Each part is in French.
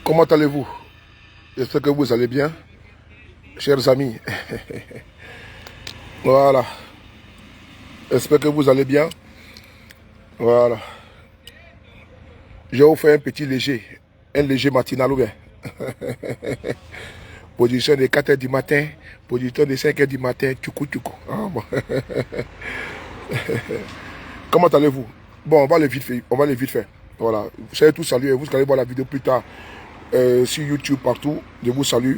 Comment allez-vous? J'espère que vous allez bien, chers amis. Voilà. J'espère que vous allez bien. Voilà. Je vais vous faire un petit un léger matinal ou bien. Position de 4 h du matin, position de 5 h du matin, tchoukou tchoukou. Ah, bon. Comment allez-vous? Bon, on va aller vite fait. On va aller vite fait. Voilà. Vous savez tous saluer. Vous allez voir la vidéo plus tard sur YouTube partout. Je vous salue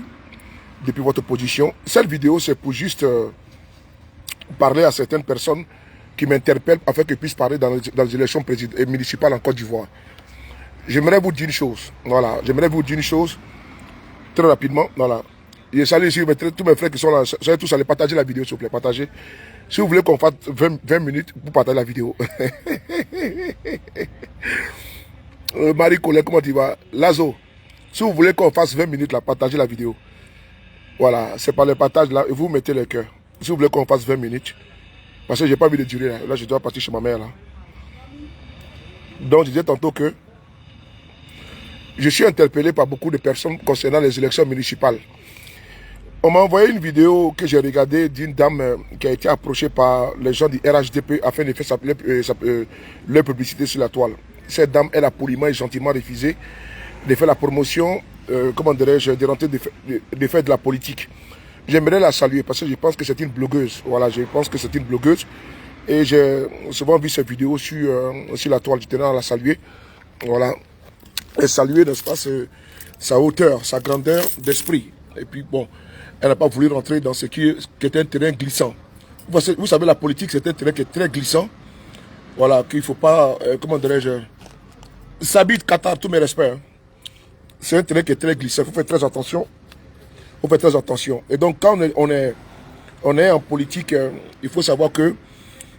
depuis votre position. Cette vidéo, c'est pour juste parler à certaines personnes qui m'interpellent afin qu'ils puissent parler dans les élections municipales en Côte d'Ivoire. J'aimerais vous dire une chose. Voilà. J'aimerais vous dire une chose très rapidement. Voilà. Je salue ici tous mes frères qui sont là. J'allais tous aller partager la vidéo, s'il vous plaît. Partagez. Si vous voulez qu'on fasse 20 minutes, vous partagez la vidéo. Marie-Colette, comment tu vas? Lazo, si vous voulez qu'on fasse 20 minutes, là, partagez la vidéo. Voilà, c'est par le partage là, et vous mettez le cœur. Si vous voulez qu'on fasse 20 minutes, parce que j'ai pas envie de durer là. Là, je dois partir chez ma mère là. Donc, je disais tantôt que je suis interpellé par beaucoup de personnes concernant les élections municipales. On m'a envoyé une vidéo que j'ai regardée d'une dame qui a été approchée par les gens du RHDP afin de faire leur publicité sur la toile. Cette dame, elle a poliment et gentiment refusé de faire la promotion, comment dirais-je, de rentrer de faire de la politique. J'aimerais la saluer parce que je pense que c'est une blogueuse. Voilà, je pense que c'est une blogueuse. Et j'ai souvent vu cette vidéo sur la toile. Je tenais à la saluer. Voilà. Et saluer, n'est-ce pas, sa hauteur, sa grandeur d'esprit. Et puis, bon, elle n'a pas voulu rentrer dans ce qui est un terrain glissant. Vous savez, la politique, c'est un terrain qui est très glissant. Voilà, qu'il ne faut pas, comment dirais-je, Sabit Qatar, tous mes respects. Hein. C'est un terrain qui est très glissant. Il faut faire très attention. Il faut faire très attention. Et donc, quand on est en politique, il faut savoir que,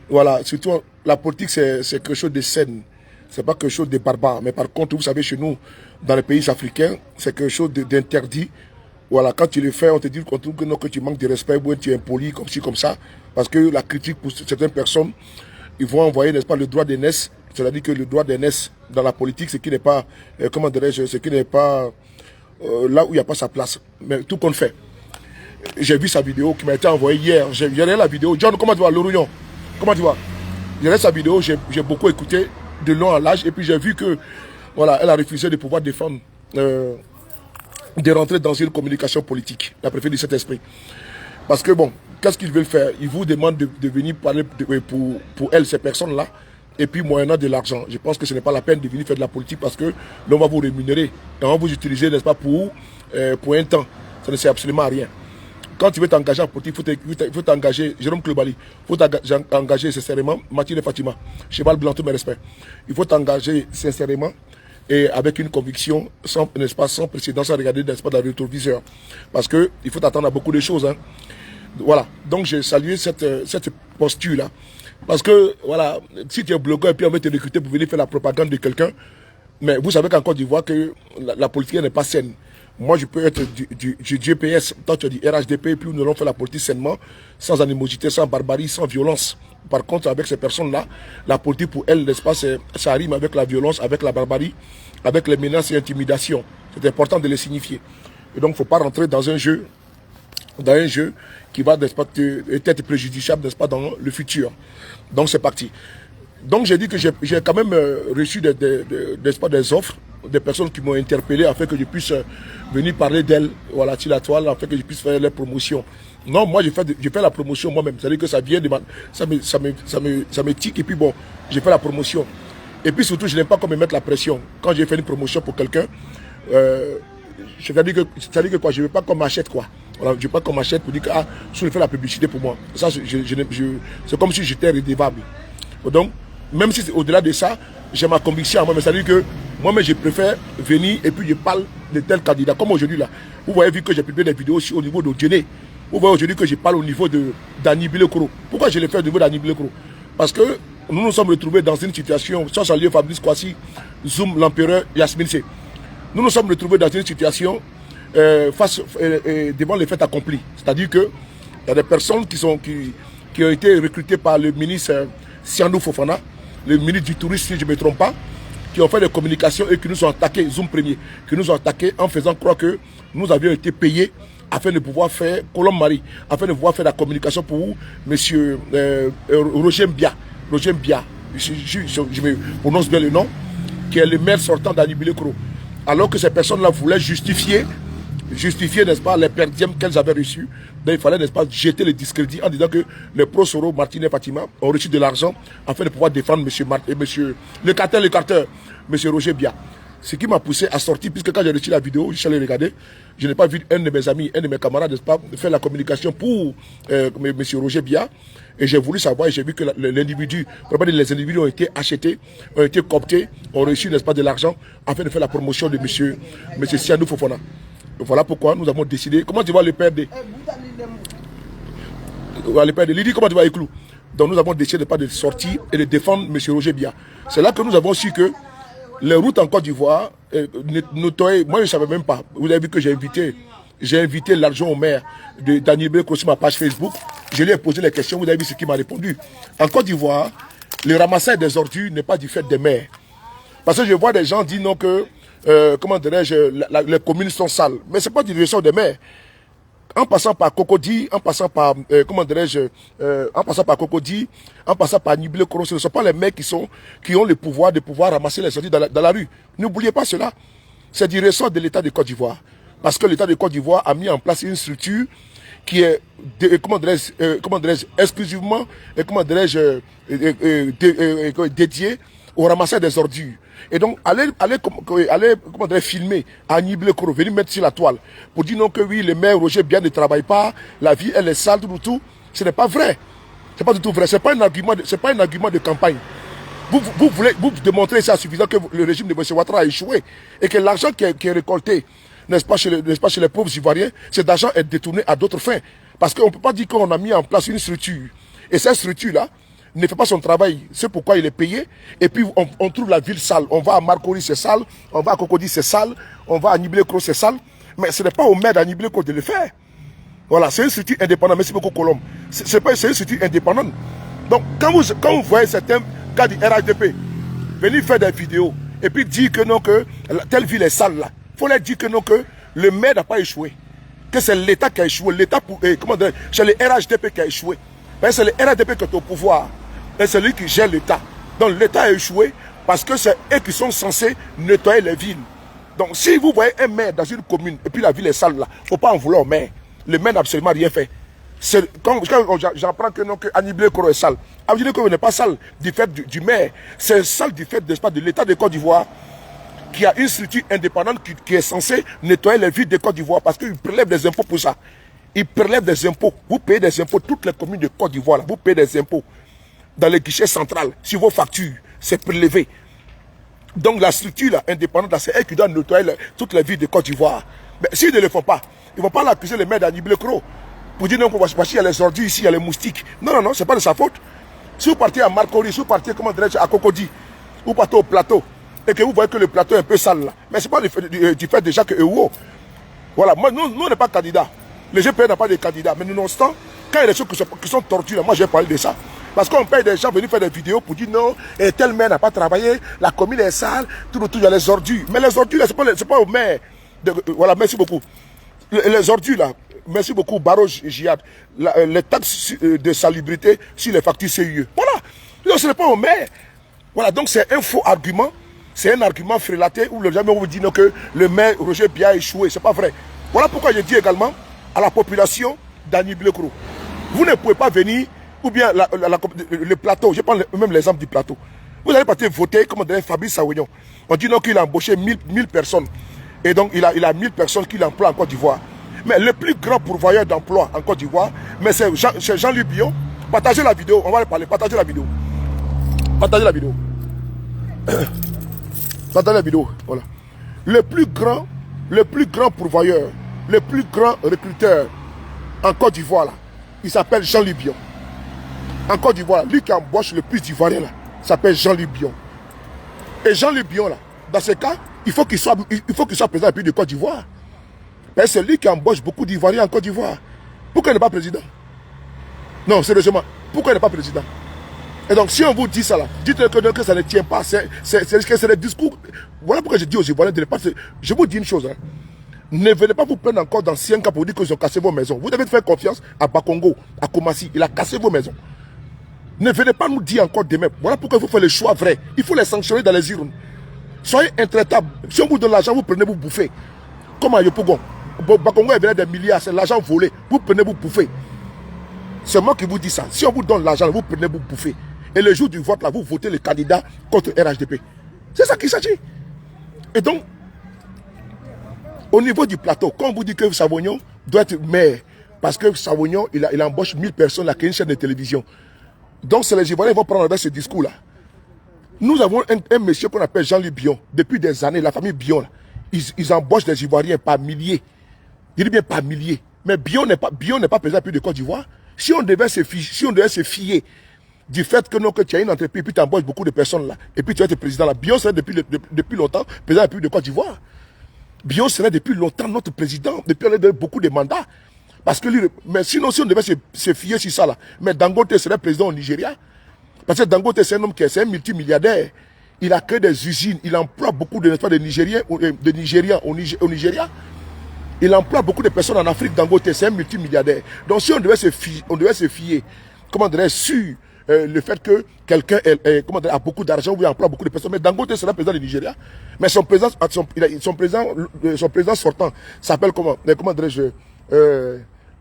voilà, surtout, la politique, c'est quelque chose de saine. C'est pas quelque chose de barbare. Mais par contre, vous savez, chez nous, dans les pays africains, c'est quelque chose d'interdit. Voilà, quand tu le fais, on te dit que tu manques de respect ou tu es impoli, comme ci, comme ça. Parce que la critique pour certaines personnes, ils vont envoyer, n'est-ce pas, le droit d'aînesse. C'est-à-dire que le droit d'aînesse dans la politique, ce qui n'est pas, comment dirais-je, ce qui n'est pas là où il n'y a pas sa place. Mais tout compte fait. J'ai vu sa vidéo qui m'a été envoyée hier. J'ai regardé la vidéo. John, comment tu vas, Lorouillon? Comment tu vas? J'ai regardé sa vidéo, j'ai beaucoup écouté de long en large. Et puis j'ai vu que, voilà, elle a refusé de pouvoir défendre, de rentrer dans une communication politique. Elle a préféré de cet esprit. Parce que bon, qu'est-ce qu'ils veulent faire? Ils vous demandent de venir parler pour elles, ces personnes-là, et puis moyennant de l'argent. Je pense que ce n'est pas la peine de venir faire de la politique parce que l'on va vous rémunérer. Et on va vous utiliser, n'est-ce pas, pour un temps. Ça ne sert absolument à rien. Quand tu veux t'engager en politique, il faut t'engager, Jérôme Klobali, il faut t'engager sincèrement, Mathilde Fatima, Cheval Blanc, tous mes respects. Il faut t'engager sincèrement et avec une conviction, n'est-ce pas, sans précédent, sans regarder, n'est-ce pas, dans le rétroviseur. Parce qu'il faut t'attendre à beaucoup de choses. Hein. Voilà, donc j'ai salué cette posture-là. Parce que, voilà, si tu es blogueur et puis on veut te recruter pour venir faire la propagande de quelqu'un, mais vous savez qu'en Côte d'Ivoire, que la politique n'est pas saine. Moi, je peux être du GPS, toi tu as du RHDP, et puis nous allons faire la politique sainement, sans animosité, sans barbarie, sans violence. Par contre, avec ces personnes-là, la politique pour elles, n'est-ce pas, ça rime avec la violence, avec la barbarie, avec les menaces et intimidations. C'est important de les signifier. Et donc, il ne faut pas rentrer dans un jeu qui va, n'est-ce pas, être préjudiciable, n'est-ce pas, dans le futur. Donc, c'est parti. Donc, j'ai dit que j'ai quand même reçu n'est-ce pas, des offres, des personnes qui m'ont interpellé afin que je puisse venir parler d'elles, voilà, sur la toile, afin que je puisse faire leur promotion. Non, moi, je fais la promotion moi-même. C'est-à-dire que ça vient de ça me tique, et puis bon, j'ai fait la promotion. Et puis surtout, je n'aime pas qu'on me mette la pression. Quand j'ai fait une promotion pour quelqu'un, c'est-à-dire que quoi, je ne veux pas qu'on m'achète quoi. Voilà, je ne veux pas qu'on m'achète pour dire que, ah, si je fais la publicité pour moi. Ça, c'est comme si j'étais redevable. Donc, même si c'est au-delà de ça, j'ai ma conviction à moi, mais ça veut dire que moi-même, je préfère venir et puis je parle de tel candidat. Comme aujourd'hui, là, vous voyez, vu que j'ai publié des vidéos au niveau de Djené, vous voyez aujourd'hui que je parle au niveau de Dani Bilekoro. Pourquoi je l'ai fait au niveau de Dani Bilekoro? Parce que nous nous sommes retrouvés dans une situation, sans saluer Fabrice Kwasi, Zoom, l'empereur, Yasmine C. Nous nous sommes retrouvés dans une situation devant les faits accomplis. C'est-à-dire qu'il y a des personnes qui ont été recrutées par le ministre Siandou Fofana, le ministre du Tourisme, si je ne me trompe pas, qui ont fait des communications et qui nous ont attaqués, Zoom Premier, qui nous ont attaqués en faisant croire que nous avions été payés afin de pouvoir faire, Colombe Marie, afin de pouvoir faire la communication pour M. Roger Mbia, je me prononce bien le nom, qui est le maire sortant d'Ani Bilekoro. Alors que ces personnes-là voulaient justifier, n'est-ce pas, les perdièmes qu'elles avaient reçus. Donc il fallait, n'est-ce pas, jeter le discrédit en disant que les pro-Soro, Martine et Fatima, ont reçu de l'argent afin de pouvoir défendre le carter, M. Roger Bia. Ce qui m'a poussé à sortir, puisque quand j'ai reçu la vidéo, je suis allé regarder, je n'ai pas vu un de mes amis, un de mes camarades, n'est-ce pas, faire la communication pour M. Roger Bia. Et j'ai voulu savoir, et j'ai vu que l'individu, les individus ont été achetés, ont été cooptés, ont reçu, n'est-ce pas, de l'argent afin de faire la promotion de M. Siandou Fofana. Voilà pourquoi nous avons décidé. Comment tu vois le père de Lydie, comment tu vois Eklou? Donc nous avons décidé de pas de sortir et de défendre M. Roger Bia. C'est là que nous avons su que les routes en Côte d'Ivoire, moi je ne savais même pas. Vous avez vu que j'ai invité l'argent au maire de Daniel Bilekoro sur ma page Facebook. Je lui ai posé les questions, vous avez vu ce qu'il m'a répondu. En Côte d'Ivoire, le ramassage des ordures n'est pas du fait des maires. Parce que je vois des gens dire non que, comment dirais-je, les communes sont sales. Mais ce n'est pas du ressort des maires. En passant par Cocody, en passant par, comment dirais-je, en passant par Cocody, en passant par Ani Bilekoro, ce ne sont pas les mecs qui ont le pouvoir de pouvoir ramasser les ordures dans la rue. N'oubliez pas cela. C'est du ressort de l'État de Côte d'Ivoire. Parce que l'État de Côte d'Ivoire a mis en place une structure qui est, comment dirais-je, exclusivement, comment dirais-je, dédiée au ramassage des ordures. Et donc, allez comment dire, filmer Ani Bilekoro, venir mettre sur la toile pour dire non que oui, le maire Roger Bia ne travaille pas, la vie elle est sale, tout. Ce n'est pas vrai. C'est pas du tout vrai. C'est pas un argument de campagne. Vous voulez vous démontrer ça suffisant que le régime de M. Ouattara a échoué et que l'argent qui est récolté, n'est-ce pas, chez les pauvres Ivoiriens, cet argent est détourné à d'autres fins. Parce qu'on ne peut pas dire qu'on a mis en place une structure. Et cette structure-là ne fait pas son travail. C'est pourquoi il est payé. Et puis on trouve la ville sale. On va à Marcory, c'est sale. On va à Cocody, c'est sale. On va à Ani Bilekoro, c'est sale. Mais ce n'est pas au maire d'Ani Bilekoro de le faire. Voilà, c'est une structure indépendante. Merci beaucoup, Colombe. C'est une structure indépendante. Donc, quand vous voyez certains gars du RHDP venir faire des vidéos et puis dire que non, que telle ville est sale là, il faut leur dire que non, que le maire n'a pas échoué. Que c'est l'État qui a échoué. L'État, comment dire, c'est le RHDP qui a échoué. C'est le RHDP qui est au pouvoir. Et c'est lui qui gère l'État. Donc l'État a échoué parce que c'est eux qui sont censés nettoyer les villes. Donc si vous voyez un maire dans une commune et puis la ville est sale là, il ne faut pas en vouloir au maire. Le maire n'a absolument rien fait. Quand j'apprends que non, que Ani Bilekoro est sale, Ani Bilekoro n'est pas sale du fait du maire. C'est sale du fait de l'État de Côte d'Ivoire qui a une structure indépendante qui est censée nettoyer les villes de Côte d'Ivoire parce qu'il prélève des impôts pour ça. Il prélève des impôts. Vous payez des impôts. Toutes les communes de Côte d'Ivoire, vous payez des impôts. Dans les guichets centrales, sur vos factures, c'est prélevé. Donc la structure là, indépendante, c'est elle qui doit nettoyer toutes les villes de Côte d'Ivoire. Mais s'ils ne le font pas, ils ne vont pas l'accuser le maire d'Ani Bilekoro pour dire non, parce qu'il y a les ordures ici, il y a les moustiques. Non, ce n'est pas de sa faute. Si vous partez à Marcory, si vous partez, comment dirais-je, à Cocody, vous partez au plateau, et que vous voyez que le plateau est un peu sale là, mais ce n'est pas du fait de Jacques Ewo. Voilà, moi, nous on n'est pas candidats. Le GPR n'a pas de candidats. Mais non-obstant, quand il y a des choses qui sont tortues, moi j'ai parlé de ça. Parce qu'on paye des gens venir faire des vidéos pour dire non, et tel maire n'a pas travaillé, la commune est sale, tout, il y a les ordures. Mais les ordures, ce n'est pas au maire. Voilà, merci beaucoup. Les ordures là, merci beaucoup, Baro Jihad. Les taxes de salubrité sur les factures CIE. Voilà. Donc ce n'est pas au maire. Voilà, donc c'est un faux argument. C'est un argument frélaté où les gens vous disent que le maire Roger Bia a échoué. Ce n'est pas vrai. Voilà pourquoi je dis également à la population d'Ani Bilekoro, vous ne pouvez pas venir, ou bien le plateau, je prends même l'exemple du plateau. Vous allez partir voter comme Fabrice Sawignon. On dit non qu'il a embauché 1000 personnes. Et donc il a 1000 personnes qu'il emploie en Côte d'Ivoire. Mais le plus grand pourvoyeur d'emploi en Côte d'Ivoire, c'est Jean-Louis Billon. Partagez la vidéo, on va aller parler, partagez la vidéo. Partagez la vidéo. Partagez la vidéo. Voilà. Le plus grand pourvoyeur, le plus grand recruteur en Côte d'Ivoire, il s'appelle Jean-Louis Bion. En Côte d'Ivoire, lui qui embauche le plus d'Ivoiriens, s'appelle Jean-Louis Bion. Et Jean-Louis Bion, là, dans ce cas, il faut qu'il soit président de Côte d'Ivoire. Mais c'est lui qui embauche beaucoup d'Ivoiriens en Côte d'Ivoire. Pourquoi il n'est pas président? Non, sérieusement, pourquoi il n'est pas président? Et donc, si on vous dit ça là, dites-le que ça ne tient pas. C'est le discours. Voilà pourquoi je dis aux Ivoiriens de ne pas. Je vous dis une chose. Hein. Ne venez pas vous prendre encore dans 5 ans pour dire qu'ils ont cassé vos maisons. Vous devez faire confiance à Bakongo, à Koumassi. Il a cassé vos maisons. Ne venez pas nous dire encore demain. Voilà pourquoi il faut faire le choix vrai. Il faut les sanctionner dans les urnes. Soyez intraitables. Si on vous donne l'argent, vous prenez, vous bouffez. Comme à Yopougon. Bakongo est venu des milliards, c'est l'argent volé. Vous prenez, vous bouffez. C'est moi qui vous dis ça. Si on vous donne l'argent, vous prenez, vous bouffez. Et le jour du vote, là, vous votez le candidat contre RHDP. C'est ça qu'il s'agit. Et donc, au niveau du plateau, quand on vous dit que Savognon doit être maire, parce que Savognon, il embauche 1000 personnes là, qui est une chaîne de télévision. Donc, c'est les Ivoiriens qui vont prendre avec ce discours-là. Nous avons un monsieur qu'on appelle Jean-Louis Bion. Depuis des années, la famille Bion, là, ils embauchent des Ivoiriens par milliers. Je dis bien par milliers. Mais Bion n'est pas président de Côte d'Ivoire. Si on devait se fier du fait que, non, que tu as une entreprise, puis tu embauches beaucoup de personnes là, et puis tu vas être président là. Bion serait depuis longtemps président de la République de Côte d'Ivoire. Bion serait depuis longtemps notre président, depuis beaucoup de mandats. Parce que lui, mais sinon, si on devait se fier sur ça là, mais Dangote serait président au Nigeria. Parce que Dangote, c'est un homme qui est un multimilliardaire. Il a créé des usines, il emploie beaucoup de Nigériens au Nigeria. Il emploie beaucoup de personnes en Afrique. Dangote, c'est un multimilliardaire. Donc si on devait se fier, comment dirais-je, sur le fait que quelqu'un a beaucoup d'argent ou il emploie beaucoup de personnes. Mais Dangote sera président du Nigeria. Mais son président sortant s'appelle comment dirais-je,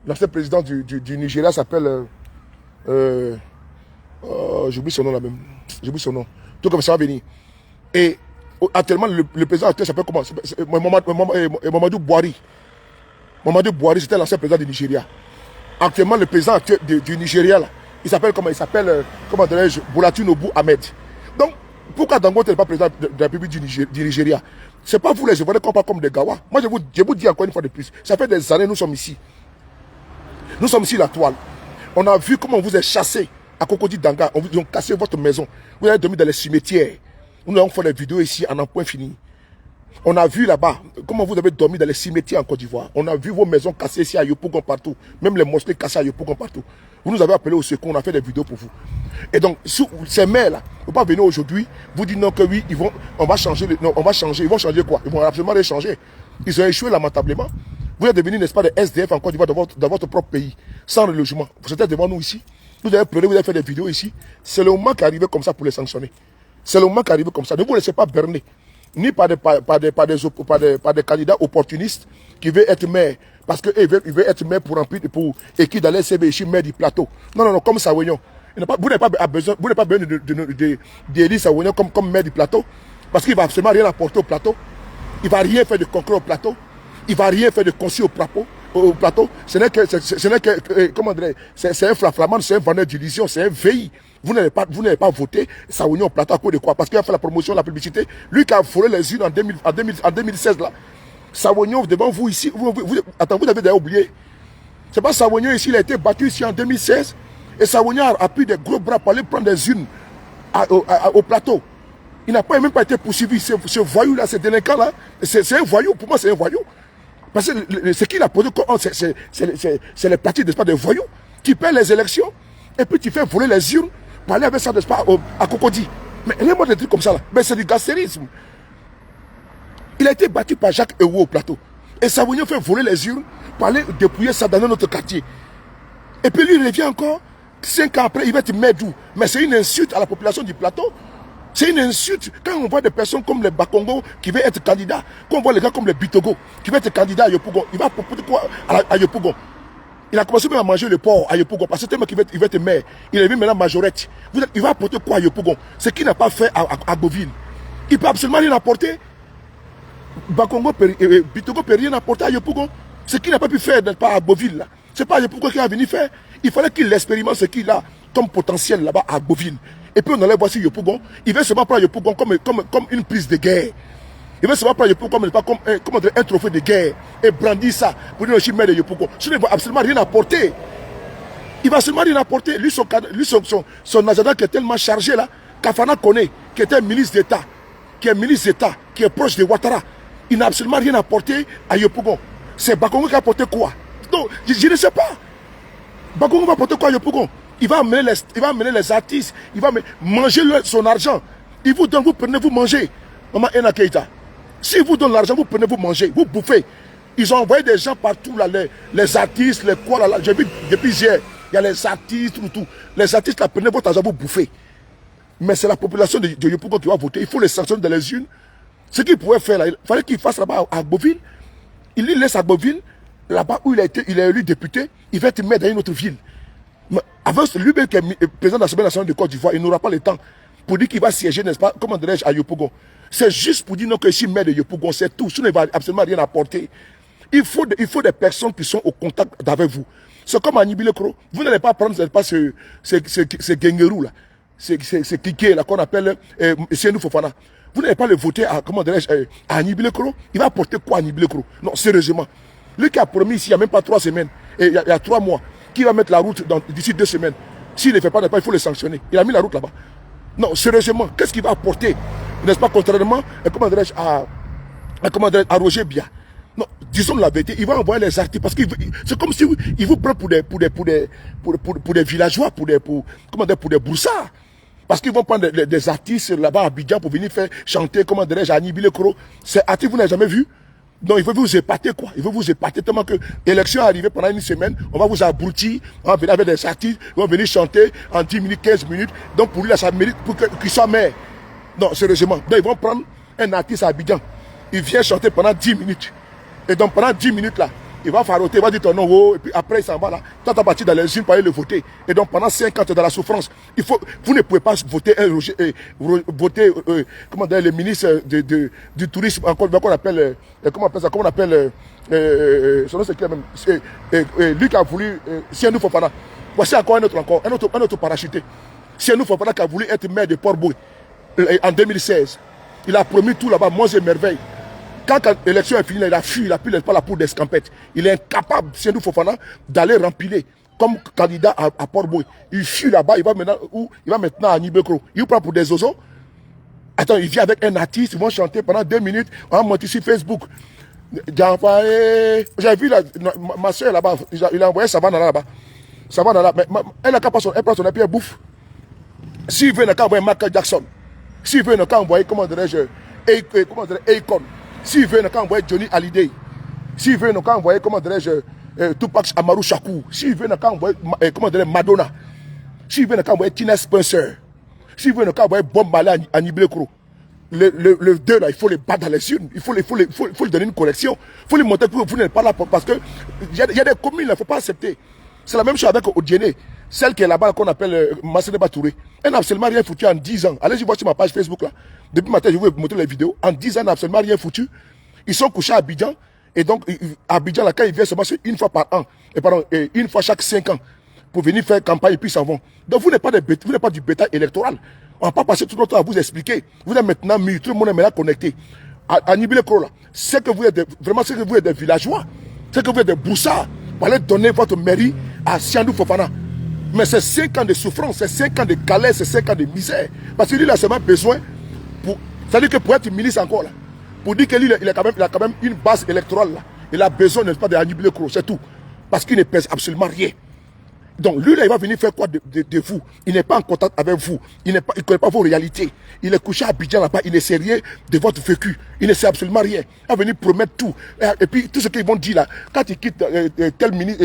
l'ancien président du Nigeria s'appelle j'oublie son nom là même. J'oublie son nom. Tout comme ça va venir. Et actuellement le président actuel s'appelle comment? Mamadou Buhari. Mamadou Buhari, c'était l'ancien président du Nigeria. Actuellement, le président actuel du Nigeria, là, il s'appelle comment? Il s'appelle, comment dirais-je, Bola Tinubu Ahmed. Donc, pourquoi Dangote n'est pas président de la République du Nigeria? Ce n'est pas vous les Ivoiriens qu'on parle comme des Gawa. Moi, je vous dis encore une fois de plus. Ça fait des années, nous sommes ici. Nous sommes ici, la toile. On a vu comment on vous a chassé à Cocody Danga. On vous a cassé votre maison. Vous avez dormi dans les cimetières. Nous avons fait des vidéos ici en un point fini. On a vu là-bas comment vous avez dormi dans les cimetières en Côte d'Ivoire. On a vu vos maisons cassées ici à Yopougon partout. Même les mosquées cassées à Yopougon partout. Vous nous avez appelé au secours, on a fait des vidéos pour vous. Et donc, ces maires-là, ne vont pas venir aujourd'hui, vous dire non que oui, on va changer. Non, on va changer. Ils vont changer quoi? Ils vont absolument les changer. Ils ont échoué lamentablement. Vous êtes devenus, n'est-ce pas, des SDF en Côte d'Ivoire dans votre propre pays, sans relogement. Vous êtes devant nous ici. Vous avez pleuré, vous avez fait des vidéos ici. C'est le moment qui est arrivé comme ça pour les sanctionner. C'est le moment qui est arrivé comme ça. Ne vous laissez pas berner. Ni par des candidats opportunistes qui veulent être maire. Parce qu'ils veulent être maire pour écrire dans les CV ici, maire du plateau. Non, comme Savognon. Vous n'avez pas besoin d'élire Savognon comme maire du plateau. Parce qu'il ne va absolument rien apporter au plateau. Il ne va rien faire de concret au plateau. Il ne va rien faire de concis au plateau. Ce n'est que comment dire, c'est un flaflaman, c'est un vendeur d'illusions, c'est un VI. Vous n'avez pas voté Savognon au plateau à cause de quoi? Parce qu'il a fait la promotion, la publicité. Lui qui a volé les unes en 2016 là. Savognon devant vous ici. Attends, vous avez d'ailleurs oublié. C'est pas Savognon ici, il a été battu ici en 2016. Et Savognon a pris des gros bras pour aller prendre des unes au plateau. Il n'a même pas été poursuivi. Ce voyou là, ce délinquant là, c'est un voyou. Pour moi, c'est un voyou. Parce que ce qu'il a posé, c'est les partis, n'est-ce pas, des voyous qui perdent les élections. Et puis tu fais voler les urnes pour aller avec ça, n'est-ce pas, à Cocody. Mais rien de trucs comme ça là. Mais c'est du gastérisme. Il a été battu par Jacques Ewo au plateau. Et Savognon fait voler les urnes pour aller dépouiller ça dans notre quartier. Et puis lui, il revient encore. 5 ans après, il va être maire d'où? Mais c'est une insulte à la population du plateau. C'est une insulte quand on voit des personnes comme les Bakongo qui veulent être candidats, quand on voit les gars comme les Bitogo qui veulent être candidats à Yopougon. Il va proposer quoi à Yopougon? Il a commencé même à manger le porc à Yopougon parce que c'est tellement qu'il veut être maire. Il est venu maintenant majorette. Il va apporter quoi à Yopougon? Ce qu'il n'a pas fait à Beauville. Il ne peut absolument rien apporter. Bakongo, Bitogo ne peut rien apporter à Yopougon. Ce qu'il n'a pas pu faire à Beauville. Ce n'est pas à Yopougon qu'il a venu faire. Il fallait qu'il expérimente ce qu'il a comme potentiel là-bas à Beauville. Et puis on allait voir si Yopougon, il veut seulement prendre Yopougon comme une prise de guerre. Il veut seulement prendre Yopougon comme un trophée de guerre. Et brandir ça pour dire que je suis maire de Yopougon. Ce ne va absolument rien apporter. Il va absolument rien apporter. Lui, son agenda qui est tellement chargé là, Kafana connaît, qui était ministre d'État, qui est proche de Ouattara. Il n'a absolument rien apporté à Yopougon. C'est Bakongo qui a apporté quoi? Non, je ne sais pas. Bakongo va apporter quoi à Yopougon? Il va amener les artistes, il va manger son argent. Il vous donne, vous prenez, vous mangez. Maman Ena Keita. Si vous donne l'argent, vous prenez, vous mangez, vous bouffez. Ils ont envoyé des gens partout, là, les artistes, les quoi, là. J'ai vu depuis hier, il y a les artistes, tout. Les artistes, là, prenez votre argent, vous bouffez. Mais c'est la population de Yopougon qui va voter. Il faut les sanctionner dans les urnes. Ce qu'il pouvait faire, là, il fallait qu'il fasse là-bas à Agboville. Il laisse Agboville, là-bas où il est élu député, il va être maire dans une autre ville. Mais avant, lui-même qui est président de l'Assemblée nationale de Côte d'Ivoire, il n'aura pas le temps pour dire qu'il va siéger, n'est-ce pas, comment dirais-je, à Yopougon. C'est juste pour dire non que je suis maire de Yopougon, c'est tout. Ça ne va absolument rien apporter. Il faut des personnes qui sont au contact avec vous. C'est comme à Nibilekro. Vous n'allez pas prendre ce Gengerou là, ce Kike là qu'on appelle Sienou Fofana. Vous n'allez pas le voter à, comment dirais-je, à Nibilekro. Il va apporter quoi à Nibilekro? Non, sérieusement. Lui qui a promis ici il n'y a même pas 3 semaines, et il y a 3 mois, qui va mettre la route d'ici 2 semaines. S'il ne fait pas, il faut le sanctionner. Il a mis la route là-bas. Non, sérieusement, qu'est-ce qu'il va apporter? N'est-ce pas, contrairement à Roger Bia? Non, disons la vérité, il va envoyer les artistes parce que c'est comme si il vous prend pour des villageois, pour des broussards. Parce qu'ils vont prendre des artistes là-bas à Abidjan pour venir faire chanter, comment dirais-je, à Nibilekro. C'est artiste, vous n'avez jamais vu? Non, il veut vous épater quoi. Il veut vous épater tellement que l'élection est arrivée pendant une semaine, on va vous abrutir, on va venir avec des artistes, ils vont venir chanter en 10 minutes, 15 minutes. Donc pour lui, là, ça mérite pour qu'il soit maire. Non, sérieusement. Donc ils vont prendre un artiste à Abidjan. Il vient chanter pendant 10 minutes. Et donc pendant 10 minutes là, il va faroter, il va dire ton nom, oh, et puis après il s'en va là. Toi, tu as parti dans les urnes pour aller le voter. Et donc pendant 5 ans, tu es dans la souffrance. Vous ne pouvez pas voter comment dire, le ministre du tourisme, encore, qu'on appelle, comment on appelle son nom c'est qui même, lui qui a voulu, Sienou Fofana. Voici encore un autre parachuté. Sienou Fofana qui a voulu être maire de Port-Bouy en 2016. Il a promis tout là-bas, moi et merveille. Quand l'élection est finie, il a fui, il a pris la poudre d'escampette. Il est incapable, Sienou Fofana, d'aller rempiler comme candidat à Port-Bouy. Il fuit là-bas, il va maintenant à Nibekro. Il prend pour des oiseaux. Attends, il vient avec un artiste, ils vont chanter pendant 2 minutes, on va monter sur Facebook. J'ai vu ma soeur là-bas, il a envoyé Savannah là-bas. Savannah là, mais elle n'a qu'à prendre son épi, elle bouffe. S'il veut, il n'a qu'à envoyer Michael Jackson. S'il veut, il n'a qu'à envoyer, comment dirais-je, Akon. S'il veut, il n'a qu'à envoyer Johnny Hallyday. S'il veut, il n'a qu'à envoyer, comment dirais-je, Tupac Amaru Shakur. S'il veut, il n'a qu'à envoyer, comment dirais-je, Madonna. S'il veut, il n'a qu'à envoyer Tina Spencer. S'il veut, il n'a qu'à envoyer Bob Marley à Nibilekro. Le 2 là, il faut les battre dans les urnes. Il faut lui donner une correction. Il faut lui montrer que vous n'êtes pas là parce que il y a des communes, il ne faut pas accepter. C'est la même chose avec Odiéné. Celle qui est là-bas qu'on appelle Masséneba Touré. Elle n'a absolument rien foutu en 10 ans. Allez-y voir sur ma page Facebook là. Depuis matin, je vais vous montrer les vidéos. En 10 ans, elle n'a absolument rien foutu. Ils sont couchés à Abidjan. Et donc, à Abidjan, là, quand ils viennent seulement une fois par an, et une fois chaque 5 ans, pour venir faire campagne et puis ils s'en vont. Donc, vous n'êtes pas du bétail électoral. On ne va pas passer tout notre temps à vous expliquer. Vous êtes maintenant mis, tout le monde est maintenant connecté. À Nibilekro, là, c'est que vous êtes des villageois. C'est que vous êtes des broussards. Pour aller donner votre mairie à Sienou Fofana. Mais c'est 5 ans de souffrance, c'est 5 ans de galère, c'est 5 ans de misère. Parce que lui, il a seulement besoin, c'est-à-dire que pour être ministre encore, là, pour dire que lui, il a quand même une base électorale, là. Il a besoin, n'est-ce pas, de Nibilekro, c'est tout. Parce qu'il ne pèse absolument rien. Donc lui, là, il va venir faire quoi de vous? Il n'est pas en contact avec vous. Il ne connaît pas vos réalités. Il est couché à Abidjan là-bas, il ne sait rien de votre vécu. Il ne sait absolument rien. Il va venir promettre tout. Et puis, tout ce qu'ils vont dire là, quand il quitte tel ministre,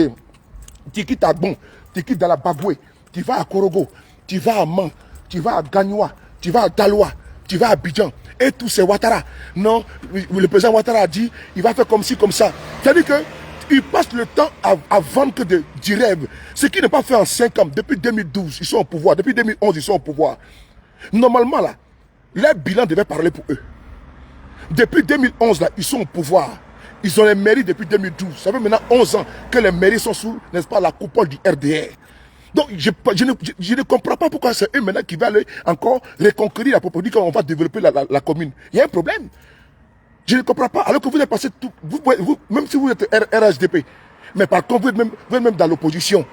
tu quittes à Bon, tu quittes dans la Bagoué, tu vas à Korogo, tu vas à Man, tu vas à Gagnoa, tu vas à Daloa, tu vas à Abidjan. Et tout c'est Ouattara. Non, le président Ouattara a dit, il va faire comme ci, comme ça. C'est-à-dire que il passe le temps à vendre que du rêve. Ce qui n'est pas fait en 5 ans. Depuis 2012, ils sont au pouvoir. Depuis 2011, ils sont au pouvoir. Normalement, là, leur bilan devait parler pour eux. Depuis 2011, là, ils sont au pouvoir. Ils ont les mairies depuis 2012. Ça fait maintenant 11 ans que les mairies sont sous, n'est-ce pas, la coupole du RDR. Donc, je ne comprends pas pourquoi c'est eux maintenant qui vont aller encore reconquérir la propriété quand on va développer la commune. Il y a un problème. Je ne comprends pas. Alors que vous êtes passé tout, même si vous êtes RHDP, mais par contre, vous êtes même dans l'opposition.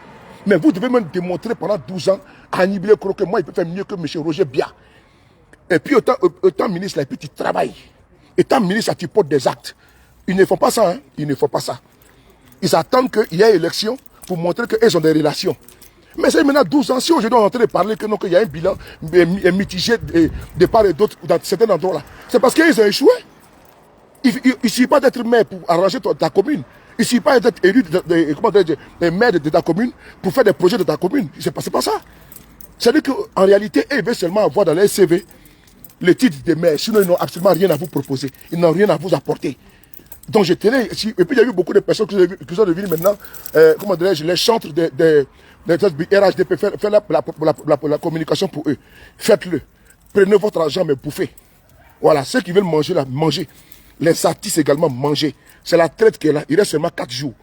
Mais vous devez même démontrer pendant 12 ans à Anibile Koro que moi, il peut faire mieux que M. Roger Bia. Et puis, autant ministre, là, et puis tu travailles. Étant ministre, tu portes des actes. Ils ne font pas ça, hein. Ils ne font pas ça. Ils attendent qu'il y ait élection pour montrer qu'ils ont des relations. Mais c'est maintenant 12 ans. Si aujourd'hui on est en train de parler qu'il y a un bilan mitigé de part et d'autre dans certains endroits là, c'est parce qu'ils ont échoué. Il ne suffit pas d'être maire pour arranger ta commune. Il ne suffit pas d'être élu maire de ta commune pour faire des projets de ta commune. C'est pas ça. C'est-à-dire qu'en réalité, ils veulent seulement avoir dans les CV le titre de maire. Sinon, ils n'ont absolument rien à vous proposer. Ils n'ont rien à vous apporter. Donc je tenais, et puis il y a eu beaucoup de personnes qui sont devenues maintenant, comment dirais-je, les chantres des RHDP, faites la communication pour eux. Faites-le. Prenez votre argent, mais bouffez. Voilà, ceux qui veulent manger, là, mangez. Les artistes également, mangez. C'est la traite qui est là. Il reste seulement 4 jours.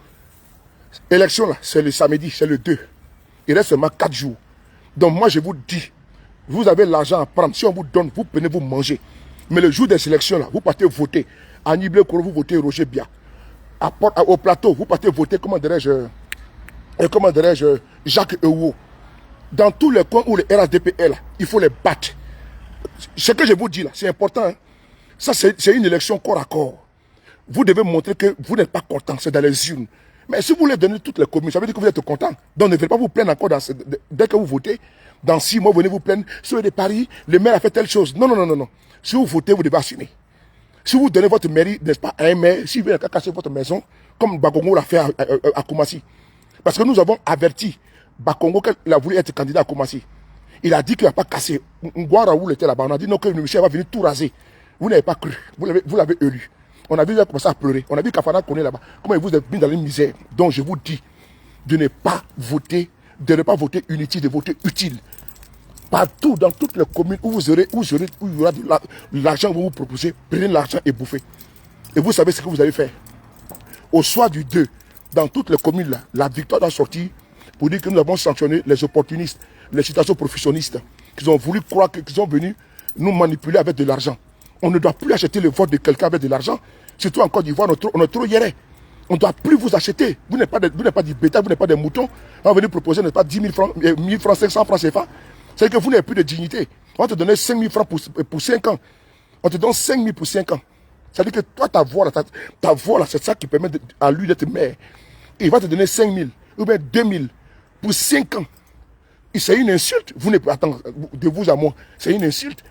Élection, là, c'est le samedi, c'est le 2. Il reste seulement 4 jours. Donc moi, je vous dis, vous avez l'argent à prendre. Si on vous donne, vous prenez, vous mangez. Mais le jour des élections, là, vous partez voter. À Niblé Koro, vous votez Roger Bia. Au plateau, vous partez voter, comment dirais-je, Jacques Ewo. Dans tous les coins où le RHDP est là, il faut les battre. Ce que je vous dis là, c'est important. Hein? Ça, c'est une élection corps à corps. Vous devez montrer que vous n'êtes pas content, c'est dans les urnes. Mais si vous voulez donner toutes les communes, ça veut dire que vous êtes content. Donc ne venez pas vous plaindre encore dès que vous votez. Dans 6 mois, vous venez vous plaindre. Sur des paris, le maire a fait telle chose. Non, non, non, non, non. Si vous votez, vous devez assumer. Si vous donnez votre mairie, n'est-ce pas, à un maire, si vous venez casser votre maison, comme Bakongo l'a fait à Koumassi. Parce que nous avons averti Bakongo qu'il a voulu être candidat à Koumassi. Il a dit qu'il n'a pas cassé. Ngouara où il était là-bas. On a dit non, que le monsieur va venir tout raser. Vous n'avez pas cru. Vous l'avez élu. On a vu qu'il a commencé à pleurer. On a vu qu'Afana connaît là-bas. Comment il vous êtes mis dans la misère. Donc je vous dis de ne pas voter, inutile, de voter utile. Partout, dans toutes les communes où il y aura de l'argent, vous vous proposez, prenez l'argent et bouffez. Et vous savez ce que vous allez faire. Au soir du 2, dans toutes les communes, là, la victoire doit sortir pour dire que nous avons sanctionné les opportunistes, les situations professionnistes, qui ont voulu croire qu'ils sont venus nous manipuler avec de l'argent. On ne doit plus acheter le vote de quelqu'un avec de l'argent. Surtout en Côte d'Ivoire, on est trop hier. On ne doit plus vous acheter. Vous n'êtes pas du bétail, vous n'êtes pas des moutons. On va venir proposer, n'est pas 10 000 francs, 1000 francs, 500 francs CFA. C'est que vous n'avez plus de dignité. On va te donner 5 000 francs pour 5 ans. On te donne 5 000 pour 5 ans. C'est-à-dire que toi, ta voix, là, c'est ça qui permet à lui d'être maire. Il va te donner 5 000 ou bien 2 000 pour 5 ans. Et c'est une insulte. Vous n'êtes pas, attends, de vous à moi, c'est une insulte.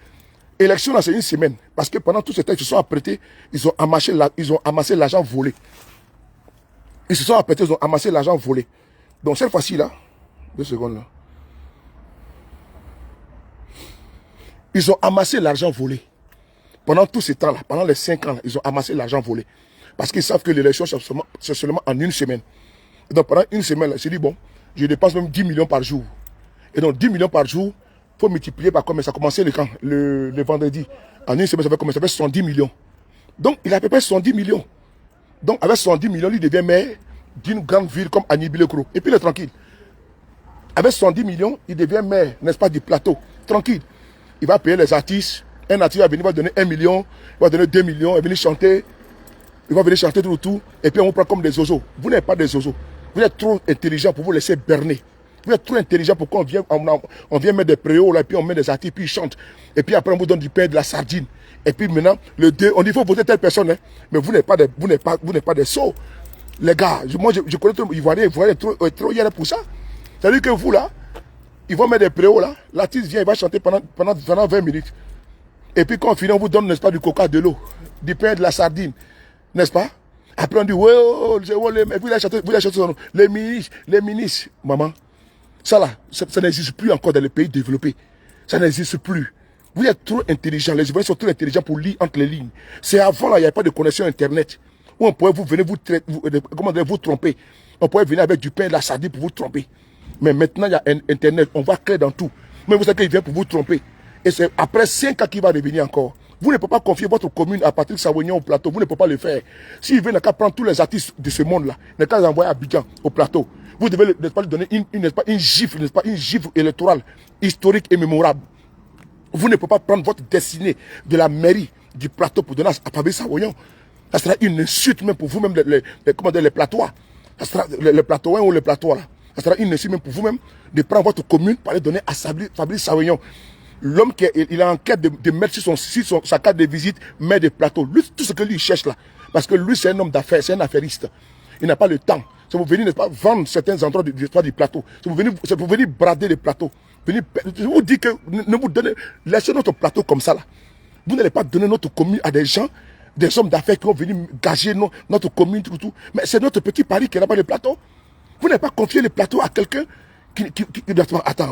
Élection, là, c'est une semaine. Parce que pendant tout ce temps, ils se sont apprêtés, ils ont amassé l'argent volé. Ils se sont apprêtés, ils ont amassé l'argent volé. Donc cette fois-ci, là, 2 secondes là. Ils ont amassé l'argent volé. Pendant tout ce temps-là, pendant les 5 ans, là, ils ont amassé l'argent volé. Parce qu'ils savent que l'élection, c'est seulement en une semaine. Et donc pendant une semaine, là, je dit, bon, je dépense même 10 millions par jour. Et donc 10 millions par jour, il faut multiplier par combien ça a commencé le vendredi. En une semaine, ça fait 70 millions. Donc il a à peu près 70 millions. Donc avec 70 millions, il devient maire d'une grande ville comme Anibile-Koro. Et puis il est tranquille. Avec 70 millions, il devient maire, n'est-ce pas, du plateau. Tranquille. Il va payer les artistes. Un artiste va venir, il va donner 1 million, il va donner 2 millions, il va venir chanter. Il va venir chanter tout autour. Et puis on vous prend comme des oiseaux. Vous n'êtes pas des oiseaux. Vous êtes trop intelligent pour vous laisser berner. Vous êtes trop intelligent pour qu'on vienne, on vient mettre des préaux là, et puis on met des artistes, puis ils chantent. Et puis après on vous donne du pain, de la sardine. Et puis maintenant, le 2, on dit il faut voter telle personne. Hein. Mais vous n'êtes pas des sots. Les gars, moi je connais trop, ils voient trop hier pour ça. C'est-à-dire que vous là, ils vont mettre des préaux là, l'artiste vient, il va chanter pendant 20 minutes. Et puis quand on finit, on vous donne, n'est-ce pas, du coca, de l'eau, du pain, de la sardine, n'est-ce pas? Après on dit, ouais, et puis vous achetez son nom, les ministres, maman. Ça là, ça n'existe plus encore dans les pays développés. Ça n'existe plus. Vous êtes trop intelligents, les Ivoiriens sont trop intelligents pour lire entre les lignes. C'est avant là, il n'y avait pas de connexion internet. Où on pouvait venir vous tromper. On pouvait venir avec du pain et de la sardine pour vous tromper. Mais maintenant, il y a internet, on va clair dans tout. Mais vous savez qu'il vient pour vous tromper. Et c'est après 5 ans qu'il va revenir encore. Vous ne pouvez pas confier votre commune à Patrick Sawignon au plateau. Vous ne pouvez pas le faire. S'il veut, il n'a qu'à prendre tous les artistes de ce monde-là. Il n'a qu'à les envoyer à Abidjan au plateau. Vous devez, n'est-ce pas, lui donner une gifle, n'est-ce pas, une gifle électorale historique et mémorable. Vous ne pouvez pas prendre votre destinée de la mairie du plateau pour donner à Patrick Sawignon. Ça sera une insulte même pour vous-même, les platois. Ça sera les platois ou les platois là. Ça sera une insulte même pour vous-même de prendre votre commune pour aller donner à Fabrice Sawignon. L'homme qui est en quête de mettre sur sa carte de visite, mais des plateaux. Lui, tout ce que lui cherche là. Parce que lui, c'est un homme d'affaires, c'est un affairiste. Il n'a pas le temps. Si vous venez, n'est-ce pas, vendre certains endroits du plateau. Si vous venez brader les plateaux. Je vous dis que ne vous donnez, laissez notre plateau comme ça là. Vous n'allez pas donner notre commune à des gens, des hommes d'affaires qui vont venir gager notre commune, tout. Mais c'est notre petit Paris qui est là-bas, le plateau. Vous n'avez pas confié le plateau à quelqu'un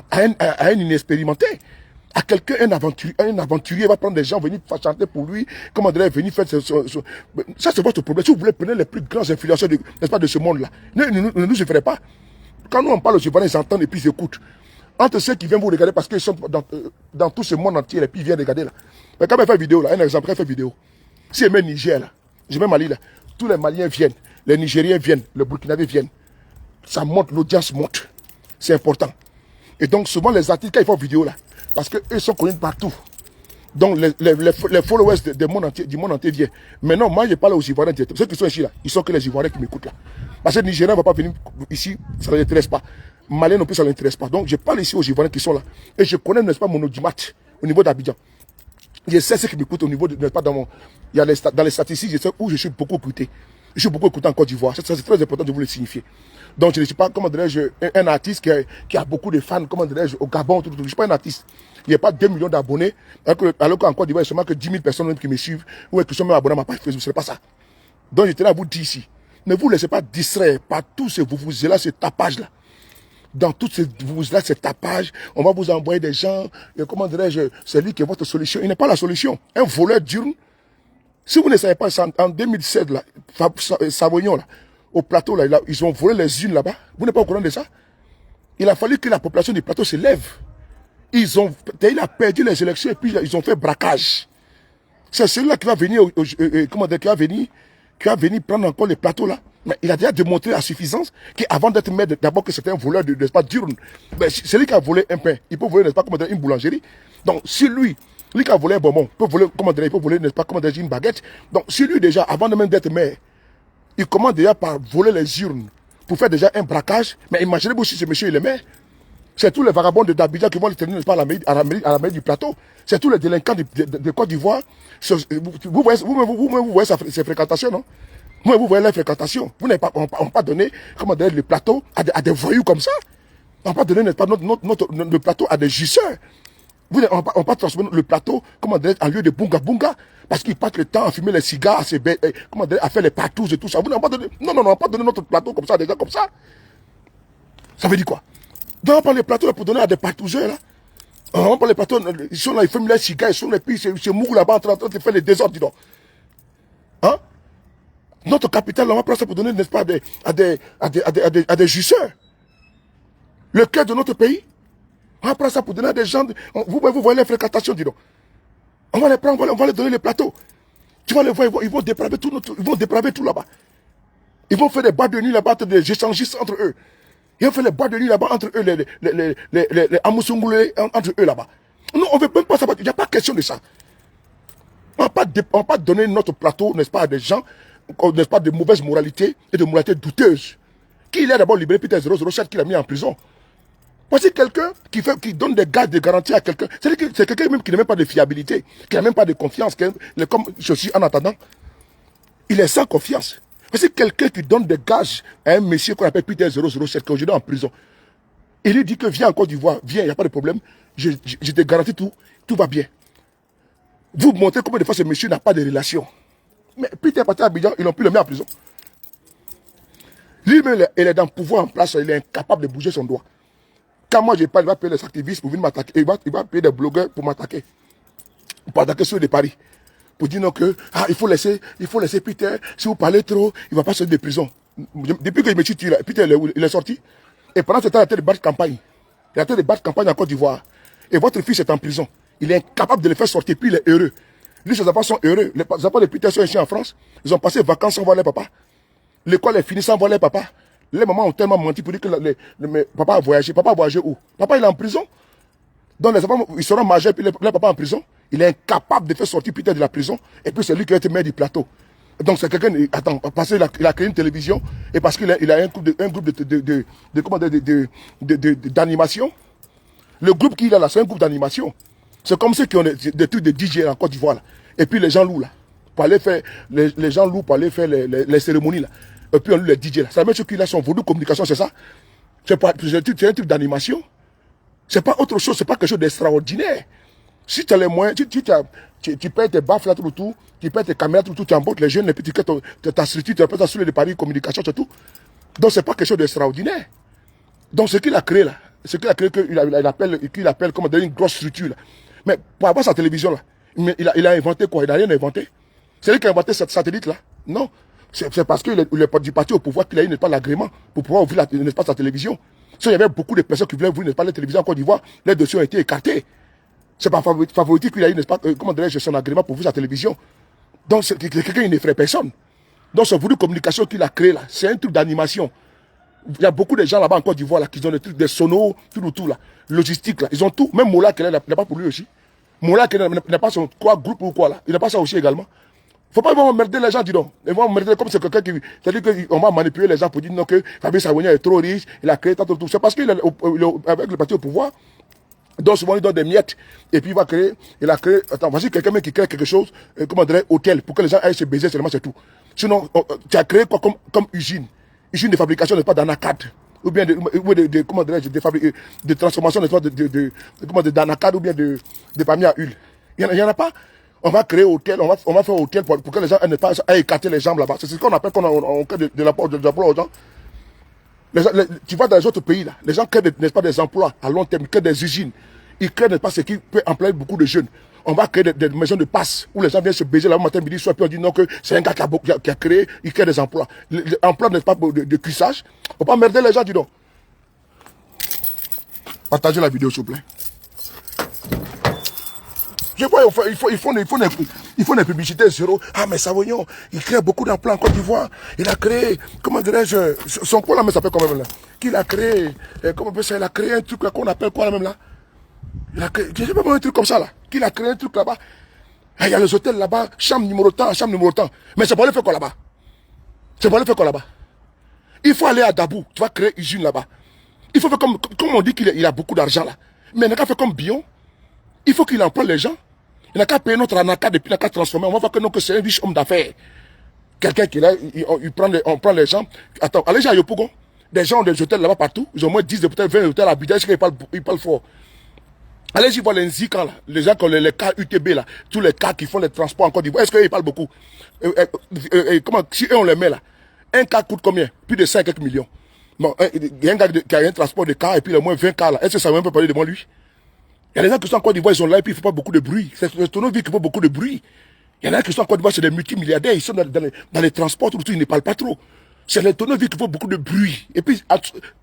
à un inexpérimenté. À quelqu'un, un aventurier va prendre des gens, venir chanter pour lui, comment dirait, venir faire ça c'est votre problème. Si vous voulez prendre les plus grands influenceurs n'est-ce pas, de ce monde-là, ne nous effrayez pas. Quand nous on parle aux Ivoiriens, ils entendent et puis ils écoutent. Entre ceux qui viennent vous regarder parce qu'ils sont dans tout ce monde entier et puis ils viennent regarder là. Mais quand il fait vidéo là, un exemple, il fait vidéo. Si il met Niger là, je mets Mali là, tous les Maliens viennent, les Nigériens viennent, les Burkinabés viennent. Ça monte, l'audience monte. C'est important. Et donc souvent les artistes, quand ils font vidéo là, parce qu'eux sont connus partout. Donc les followers du monde entier viennent. Maintenant, moi je parle aux Ivoiriens directement. Ceux qui sont ici là, ils sont que les Ivoiriens qui m'écoutent là. Parce que les Nigériens ne vont pas venir ici, ça ne les intéresse pas. Malais non plus, ça ne l'intéresse pas. Donc je parle ici aux Ivoiriens qui sont là. Et je connais, n'est-ce pas, mon audimat au niveau d'Abidjan. Je sais ce qui m'écoute au niveau de, n'est-ce pas, dans les statistiques, je sais où je suis beaucoup écouté. Je suis beaucoup écouté en Côte d'Ivoire. C'est très important de vous le signifier. Donc je ne suis pas, comment dirais-je, un artiste qui a beaucoup de fans, comment dirais-je, au Gabon, tout. Je ne suis pas un artiste. Il n'y a pas 2 millions d'abonnés, alors qu'en Côte d'Ivoire, il y a seulement que 10 000 personnes même qui me suivent, ou qui sont même abonnés à ma page Facebook. Ce n'est pas ça. Donc je tenais à vous dire ici, ne vous laissez pas distraire par tous ces vous-vous-là, ce tapage-là. Dans toutes ces vous-là, ce tapage, on va vous envoyer des gens, et comment dirais-je, c'est lui qui est votre solution. Il n'est pas la solution. Un voleur diurne. Si vous ne savez pas, en 2017, là, Sawignon, là, au plateau, là, ils ont volé les unes là-bas. Vous n'êtes pas au courant de ça? Il a fallu que la population du plateau se lève. Il a perdu les élections et puis ils ont fait braquage. C'est celui-là qui va venir, qui va venir prendre encore les plateaux là. Mais il a déjà démontré à suffisance qu'avant d'être maire, d'abord que c'était un voleur de, n'est-ce pas, diurne. C'est lui qui a volé un pain. Il peut voler, n'est-ce pas, comment dire, une boulangerie. Donc, si lui qui a volé un bonbon, peut voler, comment dire, il peut voler, n'est-ce pas, comment dire, une baguette. Donc, si lui déjà, avant de même d'être maire, il commence déjà par voler les urnes pour faire déjà un braquage. Mais imaginez-vous si ce monsieur il est maire. C'est tous les vagabonds d'Abidjan qui vont le tenir, n'est-ce pas, à la mairie du plateau. C'est tous les délinquants de Côte d'Ivoire. Vous voyez ces fréquentations, non? Vous voyez les fréquentations. Vous n'avez pas, on pas donné, comment dire, le plateau à des voyous comme ça. On n'a pas donné, n'est-ce pas, le plateau à des jouisseurs. On n'a pas transformé le plateau, comment dire, en lieu de bunga bunga. Parce qu'ils passent le temps à fumer les cigares, à faire les partous et tout ça. Vous n'avez pas donné, non, on n'a pas donné notre plateau comme ça, des gens comme ça. Ça veut dire quoi? Donc on prend les plateaux là, pour donner à des partouzeurs là. On prend les plateaux, ils sont là, ils fument les cigares, ils sont là, puis ils se mourent là-bas en train de faire les désordres, dis donc. Hein? Notre capital, on va prendre ça pour donner, n'est-ce pas, à des jouisseurs. Le cœur de notre pays. On va prendre ça pour donner à des gens. Vous voyez les fréquentations, dis donc. On va les prendre, on va les donner les plateaux. Tu vas les voir, ils vont dépraver tout là-bas. Ils vont faire des boîtes de nuit là-bas, des échangistes entre eux. Ils vont faire les boîtes de nuit là-bas entre eux, les Amoussoungoules entre eux là-bas. Non, on ne veut même pas savoir. Il n'y a pas question de ça. On ne va pas donner notre plateau, n'est-ce pas, à des gens, n'est-ce pas, de mauvaise moralité et de moralité douteuse. Qui il a d'abord libéré Peter 007 qu'il a mis en prison. Voici quelqu'un qui donne des gages de garantie à quelqu'un. C'est quelqu'un même qui n'a même pas de fiabilité, qui n'a même pas de confiance, comme je suis en attendant. Il est sans confiance. Voici quelqu'un qui donne des gages à un monsieur qu'on appelle Peter 007, qui est aujourd'hui en prison. Il lui dit que viens en Côte d'Ivoire, viens, il n'y a pas de problème. Je te garantis tout va bien. Vous montrez comment des fois ce monsieur n'a pas de relation. Mais Peter est parti à Abidjan, ils l'ont pu le mettre en prison. Lui-même, il est dans le pouvoir en place, il est incapable de bouger son doigt. Quand moi je parle, il va payer les activistes pour venir m'attaquer. Il va payer des blogueurs pour m'attaquer. Pour attaquer ceux de Paris. Pour dire non que il faut laisser Peter. Si vous parlez trop, il ne va pas sortir de prison. Depuis que je me suis tué, Peter il est sorti. Et pendant ce temps, il a été de battre campagne. Il a été de battre campagne en Côte d'Ivoire. Et votre fils est en prison. Il est incapable de le faire sortir, puis il est heureux. Lui, ses enfants sont heureux. Les enfants de Peter sont ici en France. Ils ont passé les vacances sans voir leur papa. L'école est finie sans voir leur papa. Les mamans ont tellement menti pour dire que papa a voyagé. Papa a voyagé où? Papa, il est en prison. Donc les enfants, ils seront majeurs, puis leur papa en prison. Il est incapable de faire sortir Peter de la prison. Et puis c'est lui qui a été maire du plateau. Donc c'est quelqu'un, attends, parce qu'il a créé une télévision, et parce qu'il a un groupe d'animation. Le groupe qu'il a là, c'est un groupe d'animation. C'est comme ceux qui ont des trucs de DJ en Côte d'Ivoire là. Et puis les gens louent là. Pour aller faire, les gens louent pour aller faire les cérémonies là. Et puis on loue les DJ là. C'est la même chose qu'il a son Vodou Communication, c'est ça? C'est un truc d'animation. C'est pas autre chose, c'est pas quelque chose d'extraordinaire. Si tu as les moyens, tu payes tes baffes là tout, tu payes tes caméras tout, tu embauches les jeunes, et puis tu crées ta structure, tu appelles ça sur les paris communication, c'est tout. Donc c'est pas quelque chose d'extraordinaire. Donc ce qu'il a créé là, ce qu'il a créé qu'il appelle comme une grosse structure là. Mais pour avoir sa télévision là, il a inventé quoi? Il n'a rien inventé. C'est lui qui a inventé cette satellite là? Non. C'est parce qu'il est du parti au pouvoir qu'il a eu n'est pas l'agrément pour pouvoir ouvrir n'est-ce pas sa télévision. Si il y avait beaucoup de personnes qui voulaient ouvrir n'est-ce pas la télévision en Côte d'Ivoire, les dossiers ont été écartés. C'est pas Favoriti qu'il a eu n'est-ce pas comment dirais-je son agrément pour ouvrir sa télévision. Donc c'est quelqu'un qui n'effraie personne. Donc ce voulu communication qu'il a créé là, c'est un truc d'animation. Il y a beaucoup de gens là-bas en Côte d'Ivoire là, qui ont des trucs, des sonos, tout là, logistique là. Ils ont tout. Même Mola Kele n'a pas pour lui aussi. Mola Kele n'a pas son groupe ou quoi là. Il n'a pas ça aussi également. Faut pas emmerder les gens, dis donc. Ils vont emmerder comme c'est quelqu'un qui. C'est-à-dire qu'on va manipuler les gens pour dire non que Fabrice Awenia est trop riche, il a créé tant tout. C'est parce qu'il est avec le parti au pouvoir. Donc souvent il donne des miettes. Et puis il a créé. Attends, voici quelqu'un qui crée quelque chose, comment dirait, hôtel, pour que les gens aillent se baiser seulement, c'est tout. Sinon, tu as créé quoi comme usine? Usine de fabrication n'est pas d'anacade. Ou bien comment dirais-je, de transformation, n'est pas d'anacade ou bien de palmier à huile. Il n'y en a pas. On va créer hôtel, on va faire hôtel pour que les gens n'aient pas à écarter les jambes là-bas. C'est ce qu'on appelle on crée de l'emploi aux gens. Tu vois dans les autres pays là, les gens créent n'est-ce pas des emplois à long terme, ils créent des usines. Ils créent n'est-ce pas ce qui peut employer beaucoup de jeunes. On va créer des maisons de passe où les gens viennent se baiser là matin, midi, soir, puis on dit non que c'est un gars qui a créé, il crée des emplois. L'emploi n'est pas de cuissage. Faut pas merder les gens, dis donc. Partagez la vidéo s'il vous plaît. Je vois, ils font des publicités zéro. Ah, mais Savoyon, il crée beaucoup d'emplois en Côte d'Ivoire. Il a créé, comment dirais-je, son quoi là, mais ça s'appelle quand même là. Qu'il a créé, comment on peut ça, il a créé un truc là qu'on appelle quoi là même là. Il a créé, je sais pas un truc comme ça là. Qu'il a créé un truc là-bas. Il y a les hôtels là-bas, chambre numéro tant, chambre numéro tant. Mais c'est pas le faire quoi là-bas. C'est pas le faire quoi là-bas. Il faut aller à Dabou, tu vas créer une usine là-bas. Il faut faire comme on dit qu'il a beaucoup d'argent là. Mais il n'a qu'à faire comme Bion. Il faut qu'il emploie les gens. Il n'a qu'à payer notre anacade et puis il n'a qu'à transformer. On va voir que c'est un riche homme d'affaires. Quelqu'un qui est là, on prend les gens. Attends, allez à Yopougon. Des gens ont des hôtels là-bas partout. Ils ont au moins 10 hôtels, 20 hôtels à Abidjan. Ils parlent fort. Allez-y voir les Nzika là. Les gens qui ont les cars UTB là. Tous les cars qui font les transports en Côte d'Ivoire. Est-ce qu'ils parlent beaucoup? Comment, si eux on les met là, un car coûte combien? Plus de 5 millions. Bon, il y a un gars qui a un transport de cars et puis il a au moins 20 cars là. Est-ce que ça va même pas parler devant lui? Il y a des gens qui sont en Côte d'Ivoire, ils sont là et puis il ne faut pas beaucoup de bruit. C'est ton vie qui fait beaucoup de bruit. Il y en a qui sont en Côte d'Ivoire, c'est des multimilliardaires, ils sont dans les transports, tout, ils ne parlent pas trop. C'est les tonneaux vie qui font beaucoup de bruit. Et puis,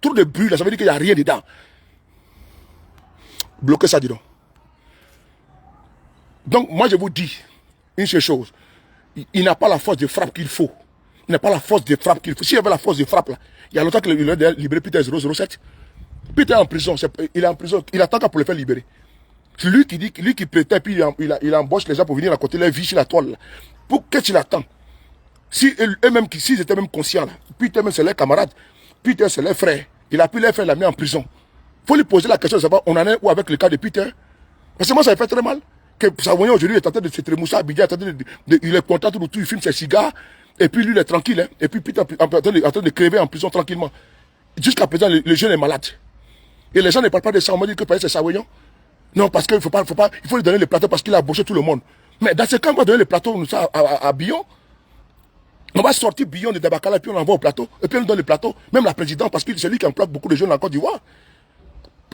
trop de bruit, là, ça veut dire qu'il n'y a rien dedans. Bloquez ça, dis donc. Donc, moi, je vous dis une seule chose. Il n'a pas la force de frappe qu'il faut. Il n'a pas la force de frappe qu'il faut. S'il avait la force de frappe, là, il y a longtemps qu'il a libéré Peter 007. Peter est en prison, il est en prison, il attend qu'à pour le faire libérer. C'est lui qui prétend, puis il embauche les gens pour venir raconter leur vie sur la toile. Pour qu'est-ce qu'il attend? Si eux-mêmes, s'ils étaient même conscients, là, Peter même c'est leurs camarades, Peter c'est leurs frères, il a pu les faire la mis en prison. Il faut lui poser la question de savoir, on en est où avec le cas de Peter? Parce que moi ça me fait très mal. Que Savoyon aujourd'hui est en train de se trémousser à Abidjan, il est content tout, il fume ses cigares, et puis lui il est tranquille, hein, et puis Peter est en train de crever en prison tranquillement. Jusqu'à présent, le jeune est malade. Et les gens ne parlent pas de ça, on m'a dit que c'est Savoyon. Non, parce qu'il il faut lui donner le plateau parce qu'il a embauché tout le monde. Mais dans ce cas, on va donner le plateau à Bion. On va sortir Bion de Dabakala, puis on l'envoie au plateau. Et puis on donne le plateau, même la présidente, parce que c'est lui qui emploie beaucoup de jeunes en Côte d'Ivoire.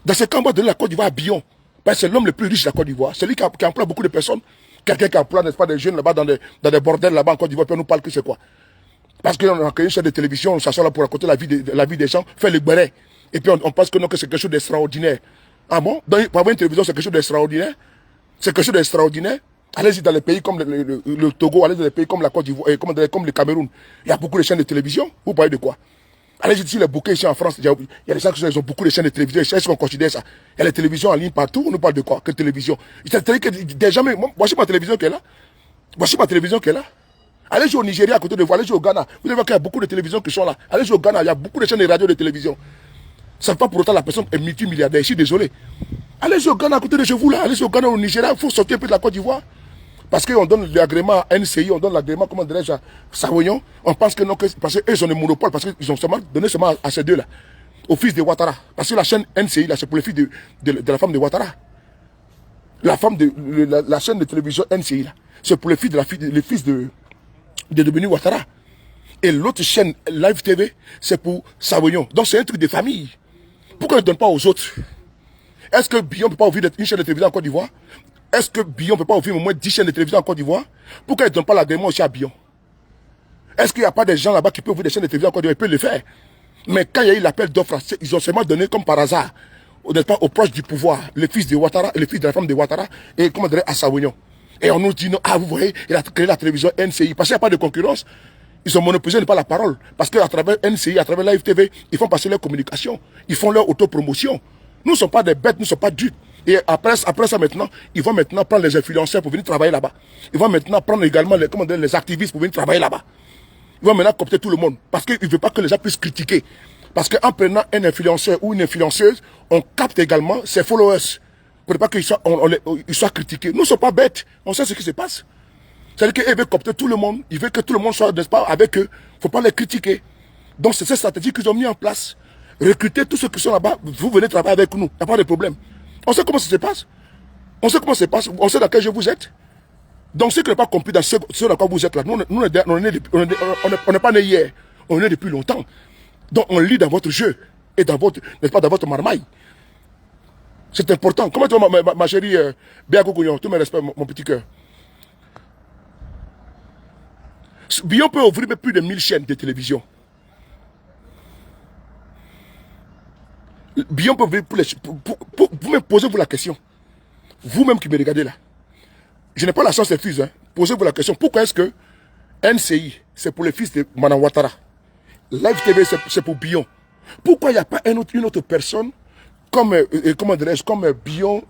Dans ce cas, on va donner la Côte d'Ivoire à Bion. Parce que c'est l'homme le plus riche de la Côte d'Ivoire. C'est lui qui emploie beaucoup de personnes. Quelqu'un qui emploie, n'est-ce pas, des jeunes là-bas dans des bordels là-bas en Côte d'Ivoire, puis on nous parle que c'est quoi. Parce qu'on a créé une chaîne de télévision, on s'assoit là pour raconter la vie des gens, faire les béret. Et puis on pense que non, que c'est quelque chose d'extraordinaire. Ah bon? Donc, pour avoir une télévision, c'est quelque chose d'extraordinaire? C'est quelque chose d'extraordinaire? Allez-y dans les pays comme le Togo, allez dans les pays comme la Côte d'Ivoire, comme le Cameroun. Il y a beaucoup de chaînes de télévision. Vous parlez de quoi? Allez-y ici, les bouquets ici en France. Il y a des gens qui ont beaucoup de chaînes de télévision. Est-ce qu'on considère ça? Il y a les télévisions en ligne partout. On nous parle de quoi? Quelle télévision? C'est-à-dire que déjà, voici ma télévision qui est là. Voici ma télévision qui est là. Allez jouer au Nigeria à côté de vous, allez jouer au Ghana. Vous allez voir qu'il y a beaucoup de télévisions qui sont là. Allez jouer au Ghana, il y a beaucoup de chaînes de radio et de télévision. Ça ne fait pas pour autant la personne est multimilliardaire. Je suis désolé. Allez jouer au Ghana à côté de chez vous là. Allez jouer au Ghana au Nigeria. Il faut sortir un peu de la Côte d'Ivoire. Parce qu'on donne l'agrément à NCI, on donne l'agrément, comment dirais-je, à Savoyon. On pense que non, parce qu'eux, ils ont le monopole, parce qu'ils ont donné seulement à ces deux-là. Au fils de Ouattara. Parce que la chaîne NCI, là, c'est pour le fils de la femme de Ouattara. La femme de la chaîne de télévision NCI, là. C'est pour le fils de Dominique Ouattara. Et l'autre chaîne, Live TV, c'est pour Savoyon. Donc c'est un truc de famille. Pourquoi ils ne donnent pas aux autres? Est-ce que Bion ne peut pas ouvrir une chaîne de télévision en Côte d'Ivoire? Est-ce que Bion ne peut pas ouvrir au moins 10 chaînes de télévision en Côte d'Ivoire? Pourquoi ils ne donnent pas l'agrément aussi à Bion? Est-ce qu'il n'y a pas des gens là-bas qui peuvent ouvrir des chaînes de télévision en Côte d'Ivoire? Ils peuvent le faire. Mais quand il y a eu l'appel d'offres, ils ont seulement donné comme par hasard, n'est-ce pas, aux proches du pouvoir, le fils de Ouattara, le fils de la femme de Ouattara, et comment dire, à Savoyon. Et on nous dit, non, ah vous voyez, il a créé la télévision NCI. Parce qu'il n'y a pas de concurrence. Ils ont monopolisé pas la parole. Parce qu'à travers NCI, à travers Live TV, ils font passer leur communication. Ils font leur autopromotion. Nous ne sommes pas des bêtes, nous ne sommes pas dupes. Et après ça maintenant, ils vont maintenant prendre les influenceurs pour venir travailler là-bas. Ils vont maintenant prendre également les activistes pour venir travailler là-bas. Ils vont maintenant coopter tout le monde. Parce qu'ils ne veulent pas que les gens puissent critiquer. Parce qu'en prenant un influenceur ou une influenceuse, on capte également ses followers. Pour ne pas qu'ils soient critiqués. Nous ne sommes pas bêtes. On sait ce qui se passe. C'est-à-dire qu'il veut coopter tout le monde. Il veut que tout le monde soit, n'est-ce pas, avec eux. Il ne faut pas les critiquer. Donc c'est cette stratégie qu'ils ont mis en place. Recruter tous ceux qui sont là-bas. Vous venez travailler avec nous. Il n'y a pas de problème. On sait comment ça se passe. On sait comment ça se passe. On sait dans quel jeu vous êtes. Donc ce qui n'est pas compris dans ce dans quoi vous êtes là. Nous, on n'est pas né hier. On est né depuis longtemps. Donc on lit dans votre jeu. Et dans votre, n'est-ce pas, dans votre marmaille. C'est important. Comment tu vas, ma chérie Béa Koukouyon, tous mes respects, mon petit cœur. Bion peut ouvrir plus de 1000 chaînes de télévision. Bion peut ouvrir vous-même posez-vous la question. Vous-même qui me regardez là. Je n'ai pas la chance de fils. Hein. Posez-vous la question. Pourquoi est-ce que NCI, c'est pour les fils de Madame Ouattara? Live TV, c'est pour Bion. Pourquoi il n'y a pas une autre personne comme, comment dirais-je, comme Bion,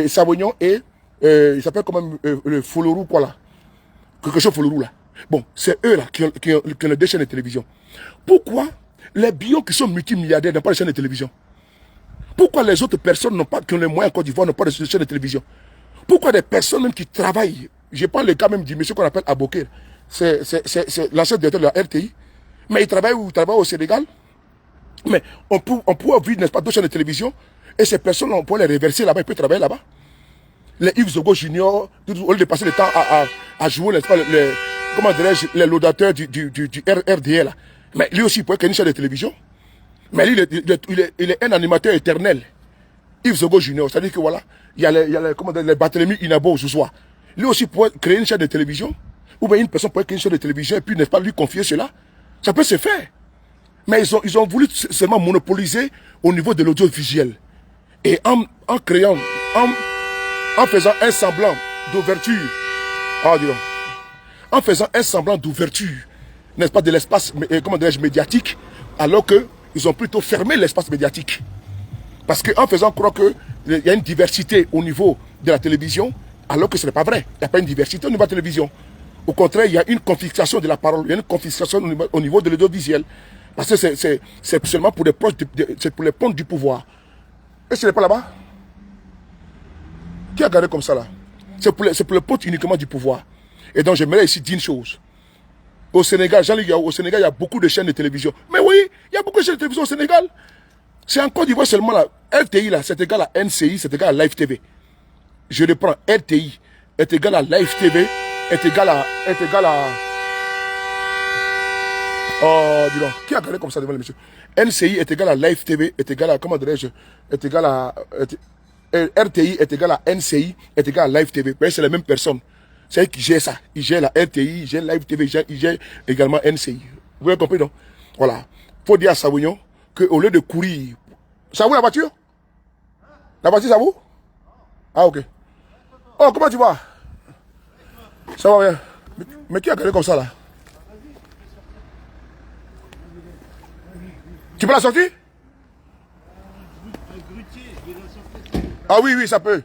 Savognon et il s'appelle comment le Folorou, quoi là? Quelque chose Folorou là. Bon, c'est eux là qui ont les deux chaînes de télévision. Pourquoi les Bions qui sont multimilliardaires n'ont pas de chaîne de télévision? Pourquoi les autres personnes qui ont les moyens en Côte d'Ivoire n'ont pas de chaîne de télévision? Pourquoi des personnes même qui travaillent? Je parle le cas même du monsieur qu'on appelle Aboké. C'est l'ancien directeur de la RTI. Mais il travaille où? Il travaille au Sénégal. Mais on peut ouvrir, n'est-ce pas, deux chaînes de télévision. Et ces personnes-là, on peut les reverser là-bas. Ils peuvent travailler là-bas. Les Yves Zogo Junior, au lieu de passer le temps à jouer, n'est-ce pas, comment dirais-je, les laudateurs du RDL. Là. Mais lui aussi, il pourrait créer une chaîne de télévision. Mais lui, il est un animateur éternel. Yves Zogo Junior. C'est-à-dire que voilà, il y a les Barthélemy Inabo ce soir. Lui aussi pourrait créer une chaîne de télévision. Ou bien une personne pourrait créer une chaîne de télévision et puis, n'est-ce pas, lui confier cela. Ça peut se faire. Mais ils ont voulu seulement monopoliser au niveau de l'audiovisuel. Et en créant, en faisant un semblant d'ouverture, en faisant un semblant d'ouverture, n'est-ce pas, de l'espace, comment dirais-je, médiatique, alors qu'ils ont plutôt fermé l'espace médiatique. Parce qu'en faisant croire qu'il y a une diversité au niveau de la télévision, alors que ce n'est pas vrai. Il n'y a pas une diversité au niveau de la télévision. Au contraire, il y a une confiscation de la parole, il y a une confiscation au niveau de l'audiovisuel. Parce que c'est seulement pour les proches, c'est pour les pontes du pouvoir. Et ce n'est pas là-bas? Qui a gardé comme ça là? C'est pour les pontes uniquement du pouvoir. Et donc j'aimerais ici dire une chose. Au Sénégal, au Sénégal, il y a beaucoup de chaînes de télévision. Mais oui, il y a beaucoup de chaînes de télévision au Sénégal. C'est en Côte d'Ivoire seulement là. RTI là, c'est égal à NCI, c'est égal à Live TV. Je reprends, RTI est égal à Live TV, est égal à... Oh, dis donc, qui a gardé comme ça devant le monsieur? NCI est égal à Live TV, est égal à, comment dirais-je, est égal à... RTI est égal à NCI, est égal à Live TV. C'est la même personne. C'est elle qui gère ça. Il gère la RTI, il gère Live TV, il gère également NCI. Vous avez compris, non? Voilà. Il faut dire à Savognon qu'au lieu de courir... Ça vous la voiture? La voiture, ça vous? Ah, ok. Oh, comment tu vas? Ça va bien. Mais qui a gagné comme ça là? Tu peux la sortir? Ah oui, oui, ça peut.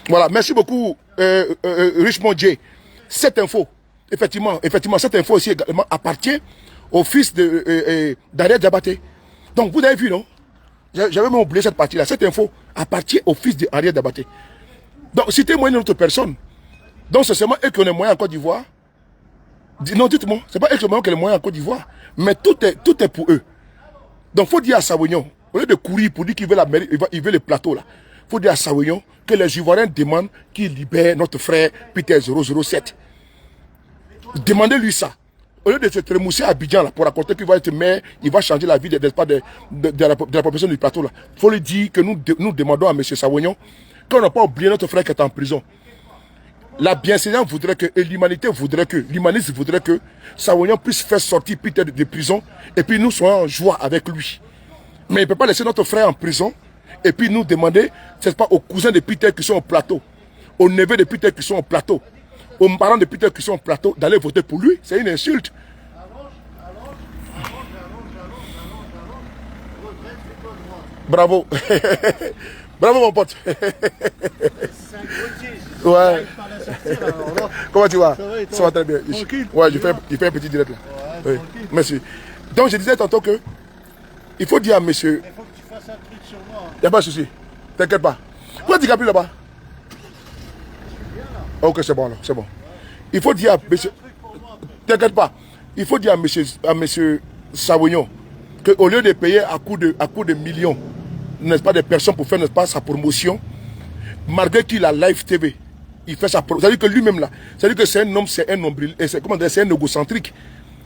Voilà, merci beaucoup, Richmond J. Cette info, effectivement, cette info aussi également appartient au fils d'Ariel Diabaté. Donc, vous avez vu, non? J'avais même oublié cette partie-là. Cette info appartient au fils d'Ariel Diabaté. Donc, citez-moi une autre personne. Donc, c'est seulement eux qui ont les moyens en Côte d'Ivoire. Non, dites-moi, c'est pas eux qui ont les moyens en Côte d'Ivoire. Mais tout est pour eux. Donc, il faut dire à Savoignon, au lieu de courir pour dire qu'il veut la mairie, il veut le plateau là, il faut dire à Savoignon que les Ivoiriens demandent qu'il libère notre frère Peter 007. Demandez-lui ça. Au lieu de se trémousser à Abidjan là, pour raconter qu'il va être maire, il va changer la vie de la population du plateau là. Il faut lui dire que nous demandons à M. Savoignon qu'on n'a pas oublié notre frère qui est en prison. La bienséance voudrait que, et l'humanité voudrait que, l'humanisme voudrait que Savoignon puisse faire sortir Peter de prison et puis nous soyons en joie avec lui. Mais il ne peut pas laisser notre frère en prison et puis nous demander, c'est pas aux cousins de Peter qui sont au plateau, aux neveux de Peter qui sont au plateau, aux parents de Peter qui sont au plateau, d'aller voter pour lui. C'est une insulte. Bravo. Bravo mon pote. Ouais. Comment tu vas? Ça va très bien. Ouais, il fait un petit direct là. Oui. Merci. Donc je disais tantôt que il faut dire à monsieur. Il faut que tu fasses un truc sur moi. Il n'y a pas de souci. T'inquiète pas. Pourquoi tu n'as là-bas? Ok, c'est bon alors, c'est bon. Il faut dire à monsieur. T'inquiète pas. Il faut dire à monsieur Savoignon qu'au lieu de payer à coup de millions, n'est-ce pas, des personnes pour faire, n'est-ce pas, sa promotion, malgré qu'il a Live TV, il fait sa promotion. C'est-à-dire que lui-même là, c'est-à-dire que c'est un homme, c'est un nombril, c'est un égocentrique.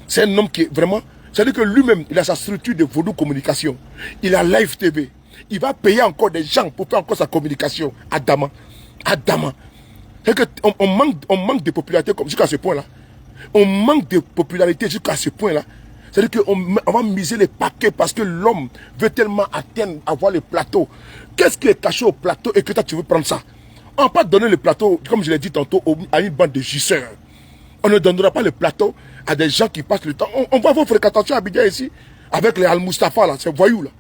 C'est un homme qui est vraiment, c'est-à-dire que lui-même, il a sa structure de Vodou Communication. Il a Live TV. Il va payer encore des gens pour faire encore sa communication à Dama. À Dama. C'est-à-dire qu'on manque de popularité jusqu'à ce point-là. On manque de popularité jusqu'à ce point-là. C'est-à-dire qu'on va miser les paquets parce que l'homme veut tellement atteindre, avoir le plateau. Qu'est-ce qui est caché au plateau et que toi tu veux prendre ça? On ne va pas donner le plateau, comme je l'ai dit tantôt, à une bande de gisseurs. On ne donnera pas le plateau à des gens qui passent le temps. On va voir fréquentation à Abidjan ici, avec les Al-Mustafa là, ces voyous là.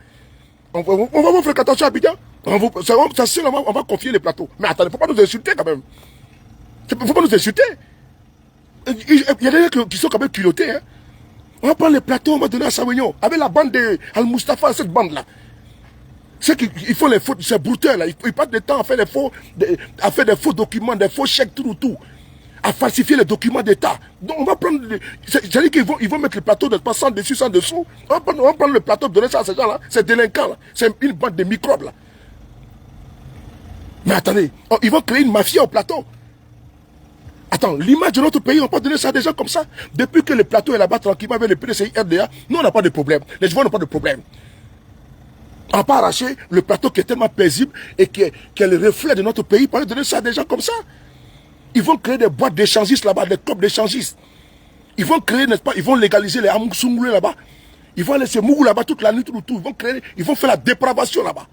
On va voir fréquentation à Abidjan. On va confier les plateaux. Mais attendez, il ne faut pas nous insulter quand même. Il ne faut pas nous insulter. Il y a des gens qui sont quand même culottés. Hein. On va prendre les plateaux, on va donner à Savoignon. Avec la bande de Al-Mustafa, cette bande-là. C'est qu'ils font les faux, ces brouteurs là. Ils passent le temps à faire des faux documents, des faux chèques, tout. À falsifier les documents d'État. Donc on va prendre. C'est-à-dire qu'ils vont mettre le plateau de pas sans dessus, sans dessous. On va prendre le plateau, donner ça à ces gens-là. C'est délinquants là. C'est une bande de microbes là. Mais attendez, ils vont créer une mafia au plateau. Attends, l'image de notre pays, on peut donner ça à des gens comme ça. Depuis que le plateau est là-bas tranquillement avec le PDCI RDA, nous on n'a pas de problème. Les gens n'ont pas de problème. On n'a pas arraché le plateau qui est tellement paisible et qui est le reflet de notre pays pour donner ça à des gens comme ça. Ils vont créer des boîtes d'échangistes là-bas, des clubs d'échangistes. Ils vont créer, n'est-ce pas, ils vont légaliser les amoussoumoulés là-bas. Ils vont laisser mougou là-bas toute la nuit, tout. Ils vont faire la dépravation là-bas.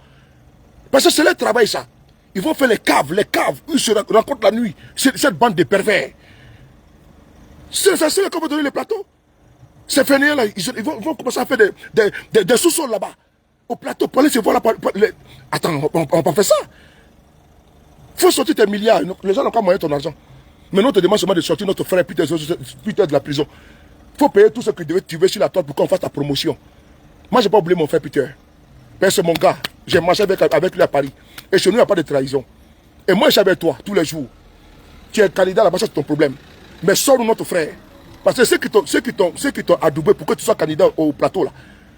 Parce que c'est leur travail ça. Ils vont faire les caves, ils se rencontrent la nuit. Cette bande de pervers. C'est ça, c'est comment donner les plateaux. Ces fainéants là, ils vont commencer à faire des sous-sols là-bas. Au plateau, pour aller se voir là. Attends, on va pas faire ça. Il faut sortir tes milliards. Les gens n'ont pas moyen de ton argent. Mais nous, on te demande seulement de sortir notre frère Peter de la prison. Il faut payer tout ce que tu veux sur la table pour qu'on fasse ta promotion. Moi, je n'ai pas oublié mon frère Peter. C'est mon gars. J'ai marché avec lui à Paris. Et chez nous, il n'y a pas de trahison. Et moi, je suis avec toi tous les jours. Tu es candidat là-bas, c'est ton problème. Mais sors-nous notre frère. Parce que ceux qui t'ont adoubé pour que tu sois candidat au plateau, là,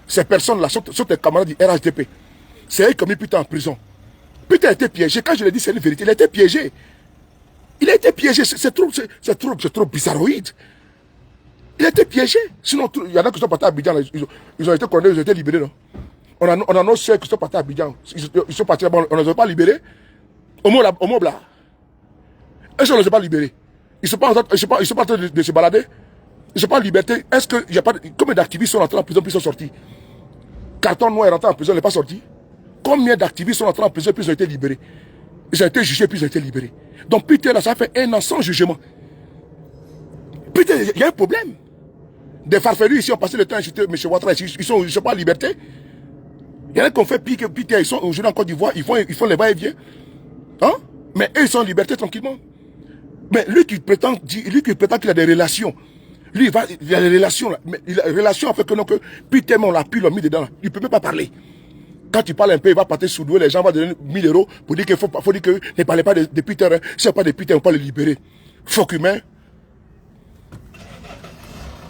ces personnes-là sont tes camarades du RHDP. C'est eux qui ont mis Peter en prison. Peter a été piégé. Quand je l'ai dit, c'est une vérité. Il a été piégé. Il a été piégé. C'est trop bizarroïde. Il a été piégé. Sinon, il y en a qui sont partis à Abidjan. Ils ont été condamnés, ils ont été libérés. Non? On a nos soeurs qui sont partis à Abidjan. Ils sont partis là-bas. On ne les a pas libérés. Au Mobla. Est-ce qu'on ne les a pas libérés? Ils sont pas en train de se balader. Ils ne sont pas en liberté. Est-ce qu'il n'y a pas de... Combien d'activistes sont entrés en prison puis sont sortis? Carton Noir est rentré en prison, il n'est pas sorti. Combien d'activistes sont entrés en prison puis ils ont été libérés? Ils ont été jugés, puis ils ont été libérés. Donc Peter, là, ça fait 1 an sans jugement. Peter, il y a un problème. Des farfelus ici ont passé le temps à insulter M. Ouattara. Ils sont pas en liberté. Il y en a qui ont fait pire que Peter. Ils sont aujourd'hui en Côte d'Ivoire. Ils font les va-et-vient. Hein? Mais eux, ils sont en liberté tranquillement. Mais lui qui prétend qu'il a des relations. Lui, il a des relations là. Mais il a des relations avec que Peter, on l'a pu, l'ont mis dedans là. Il ne peut même pas parler. Quand tu parles un peu, il va partir sous l'eau, les gens vont donner 1 000 € pour dire qu'il faut dire que ne parlez pas de Peter. Hein. Si il n'y a pas de Peter, on ne peut pas le libérer. Faut humain.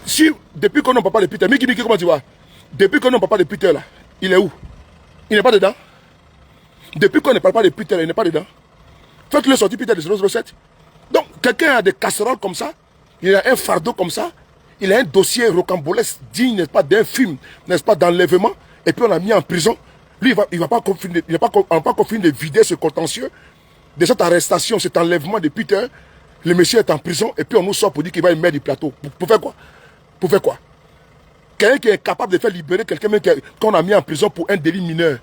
Si, depuis qu'on n'a pas de Peter, Miki, comment tu vois? Depuis qu'on n'a pas de Peter là, il est où? Il n'est pas dedans. Depuis qu'on ne parle pas de Peter, il n'est pas dedans. Faites-le sortir Peter de 007. Donc, quelqu'un a des casseroles comme ça, il a un fardeau comme ça, il a un dossier rocambolesque digne, n'est-ce pas, d'un film, n'est-ce pas, d'enlèvement, et puis on l'a mis en prison. Lui, il va pas confiner de vider ce contentieux de cette arrestation, cet enlèvement de Peter. Le monsieur est en prison, et puis on nous sort pour dire qu'il va y mettre du plateau. Pour faire quoi? Pour faire quoi? Quelqu'un qui est capable de faire libérer quelqu'un qu'on a mis en prison pour un délit mineur.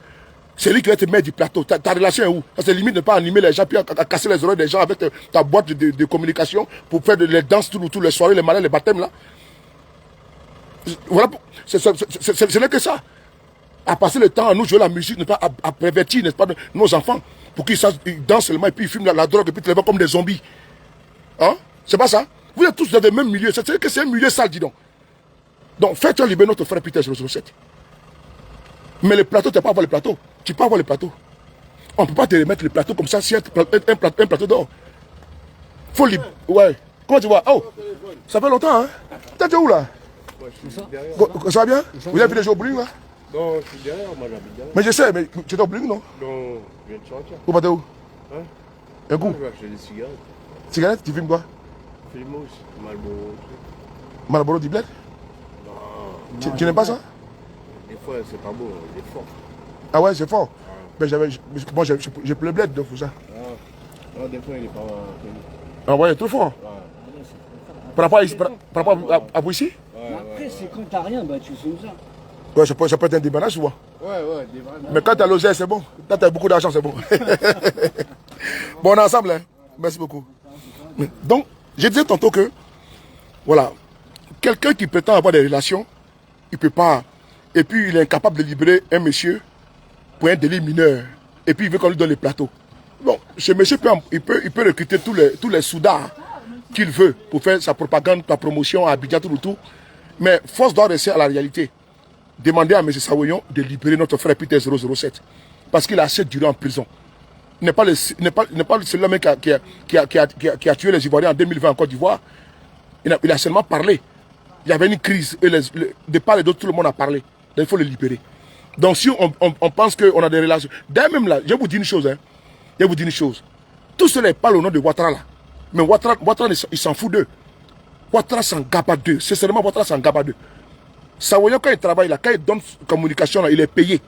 C'est lui qui va te mettre du plateau. Ta relation est où? Ça c'est limite de ne pas animer les gens, puis à casser les oreilles des gens avec ta boîte de communication pour faire les danses tous les soirées, les mariages, les baptêmes là. Voilà, ce n'est que ça. À passer le temps à nous jouer la musique, n'est pas à pervertir, n'est-ce pas, nos enfants, pour qu'ils dansent seulement et puis ils fument la drogue et puis ils te les voient comme des zombies. Hein? C'est pas ça? Vous êtes tous dans le même milieu. C'est-à-dire que c'est un milieu sale, dis donc. Donc, faites-toi libérer notre frère Peter 007. Mais le plateau, tu n'as pas à avoir le plateau. Tu peux avoir le plateau. On ne peut pas te remettre le plateau comme ça si un plateau d'or. Faut libre. Ouais. Comment tu vois? Oh, ça fait longtemps, hein? T'es où là? Ouais, je suis derrière. Ça va bien? Vous avez vu les jours au Bling là? Non, je suis derrière, moi j'habite derrière. Mais je sais, mais tu es au Bling, non? Non, je viens de sortir. Vous partez où? Hein? Un coup? Je vais acheter des cigarettes. Cigarette, tu fumes quoi? Flimos, Marlboro. Marlboro du bled? Non. Tu n'aimes pas ça? Des fois, c'est pas beau, il est fort. Ah ouais, c'est fort. Ben, moi, j'ai plus le bled, donc pour ça. Non, des fois, il est pas. Ah ouais, il est trop fort. Par rapport à vous ici? Après, c'est quand t'as rien, bah tu fumes ça. Ouais, ça peut être un déballage, souvent. Ouais, des vrais. Mais quand t'as l'oseille, c'est bon. Quand t'as beaucoup d'argent, c'est bon. Bon, on est ensemble, hein. Merci beaucoup. Donc, je disais tantôt que, voilà, quelqu'un qui prétend avoir des relations, il ne peut pas. Et puis, il est incapable de libérer un monsieur pour un délit mineur. Et puis, il veut qu'on lui donne le plateau. Bon, ce monsieur il peut recruter tous les soudards qu'il veut pour faire sa propagande, sa promotion à Abidjan, tout. Mais force doit rester à la réalité. Demandez à M. Sawoyon de libérer notre frère Peter 007. Parce qu'il a assez duré en prison. Il n'est pas le seul homme qui a tué les Ivoiriens en 2020 en Côte d'Ivoire. Il a seulement parlé. Il y avait une crise. Et de part et d'autre, tout le monde a parlé. Donc il faut le libérer. Donc si on pense qu'on a des relations. D'ailleurs même là, je vais vous dire une chose. Hein. Je vais vous dire une chose. Tout cela parle au nom de Ouattara là. Mais Ouattara il s'en fout d'eux. Ouattara s'en gaba d'eux. C'est seulement Ouattara s'en gaba d'eux. Sawoyon, quand il travaille là, quand il donne communication là, il est payé.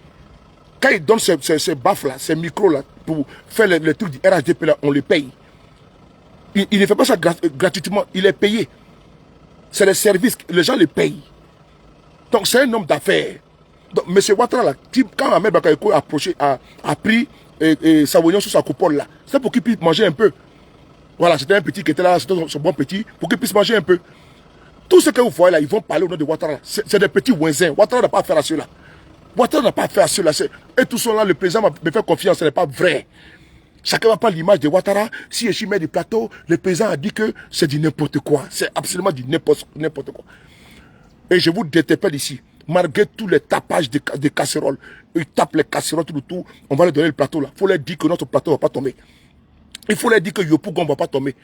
Quand il donne ces baffes là, ces micros là, pour faire les trucs du RHDP là, on les paye. Il ne fait pas ça gratuitement, il est payé. C'est les services, les gens les payent. Donc c'est un homme d'affaires. Donc M. Ouattara là, quand Ahmed Bakayoko a pris Sawoyon sur sa coupole là, c'est pour qu'il puisse manger un peu. Voilà, c'était un petit qui était là, c'était son bon petit, pour qu'il puisse manger un peu. Tout ce que vous voyez là, ils vont parler au nom de Ouattara. C'est des petits ouinzins. Ouattara n'a pas affaire à ceux-là. Ouattara n'a pas affaire à ceux-là. Et tout cela, le président me fait confiance, ce n'est pas vrai. Chacun va prendre l'image de Ouattara. Si je mets du plateau, le président a dit que c'est du n'importe quoi. C'est absolument du n'importe quoi. Et je vous détépelle ici. Malgré tous les tapages de casseroles, ils tapent les casseroles tout, on va leur donner le plateau là. Il faut leur dire que notre plateau ne va pas tomber. Il faut leur dire que Yopougon ne va pas tomber.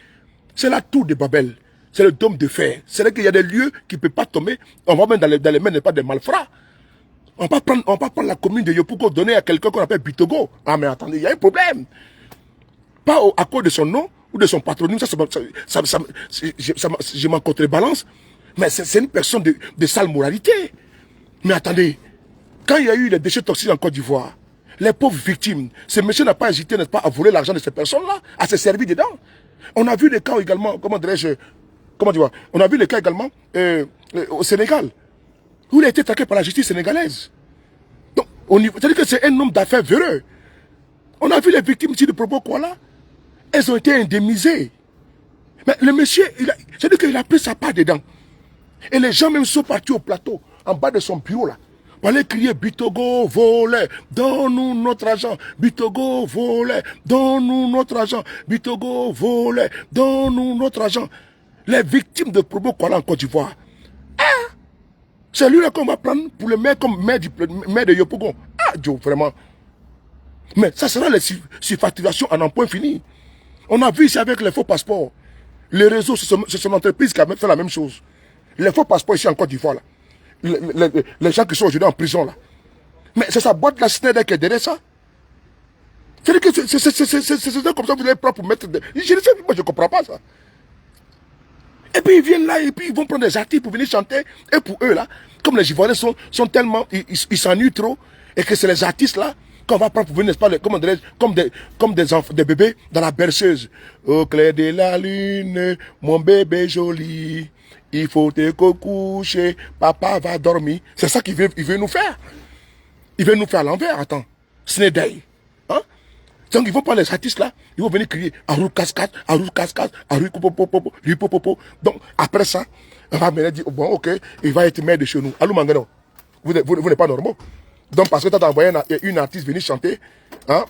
C'est la tour de Babel. C'est le dôme de fer. C'est là qu'il y a des lieux qui ne peuvent pas tomber. On va mettre dans les mains pas des malfrats. On va pas prendre la commune de Yopougon, donner à quelqu'un qu'on appelle Bitogo. Ah mais attendez, il y a un problème. Pas à cause de son nom ou de son patronyme. Je m'en contrebalance. Mais c'est une personne de sale moralité. Mais attendez, quand il y a eu les déchets toxiques en Côte d'Ivoire, les pauvres victimes, ce monsieur n'a pas hésité, n'est-ce pas, à voler l'argent de ces personnes-là, à se servir dedans. On a vu des cas également, comment dirais-je, on a vu les cas également au Sénégal, où il a été traqué par la justice sénégalaise. Donc, c'est-à-dire que c'est un homme d'affaires véreux. On a vu les victimes ici de Probo Kuala. Elles ont été indemnisées. Mais le monsieur, c'est-à-dire qu'il a pris sa part dedans. Et les gens même sont partis au plateau, en bas de son bureau là, pour aller crier Bitogo volait, donne-nous notre argent. Bitogo volait, donne-nous notre argent. Bitogo volait, donne-nous notre argent. Les victimes de Probo Kuala en Côte d'Ivoire. Ah, c'est lui là qu'on va prendre pour le maire comme maire de Yopougon. Ah, Dieu, vraiment. Mais ça sera les surfacturations en un point fini. On a vu ici avec les faux passeports. Les réseaux, c'est son entreprise qui a fait la même chose. Les faux passeports ici en Côte d'Ivoire, là. Les gens qui sont aujourd'hui en prison, là. Mais c'est sa boîte, la Schneider qui est derrière ça. C'est-à-dire que c'est comme ça que vous allez prendre pour mettre... Je ne sais pas, moi je ne comprends pas ça. Et puis ils viennent là, et puis ils vont prendre des artistes pour venir chanter. Et pour eux, là, comme les Ivoiriens sont tellement... Ils s'ennuient trop, et que c'est les artistes, là, qu'on va prendre pour venir, n'est-ce pas, comme des enfants, des bébés dans la berceuse. Au clair de la lune, mon bébé joli, il faut te coucher, papa va dormir. C'est ça qu'il veut nous faire. Il veut nous faire à l'envers, attends. Ce n'est d'ailleurs. Hein? Donc ils vont prendre les artistes là, ils vont venir crier Arou cascade, Arou cascade, Arou popopopo, ripopopo. Donc après ça, on va venir dire, bon ok, il va être maire de chez nous. Allô Mangano, vous n'êtes pas normaux. Donc parce que tu as envoyé une artiste venir chanter, hein?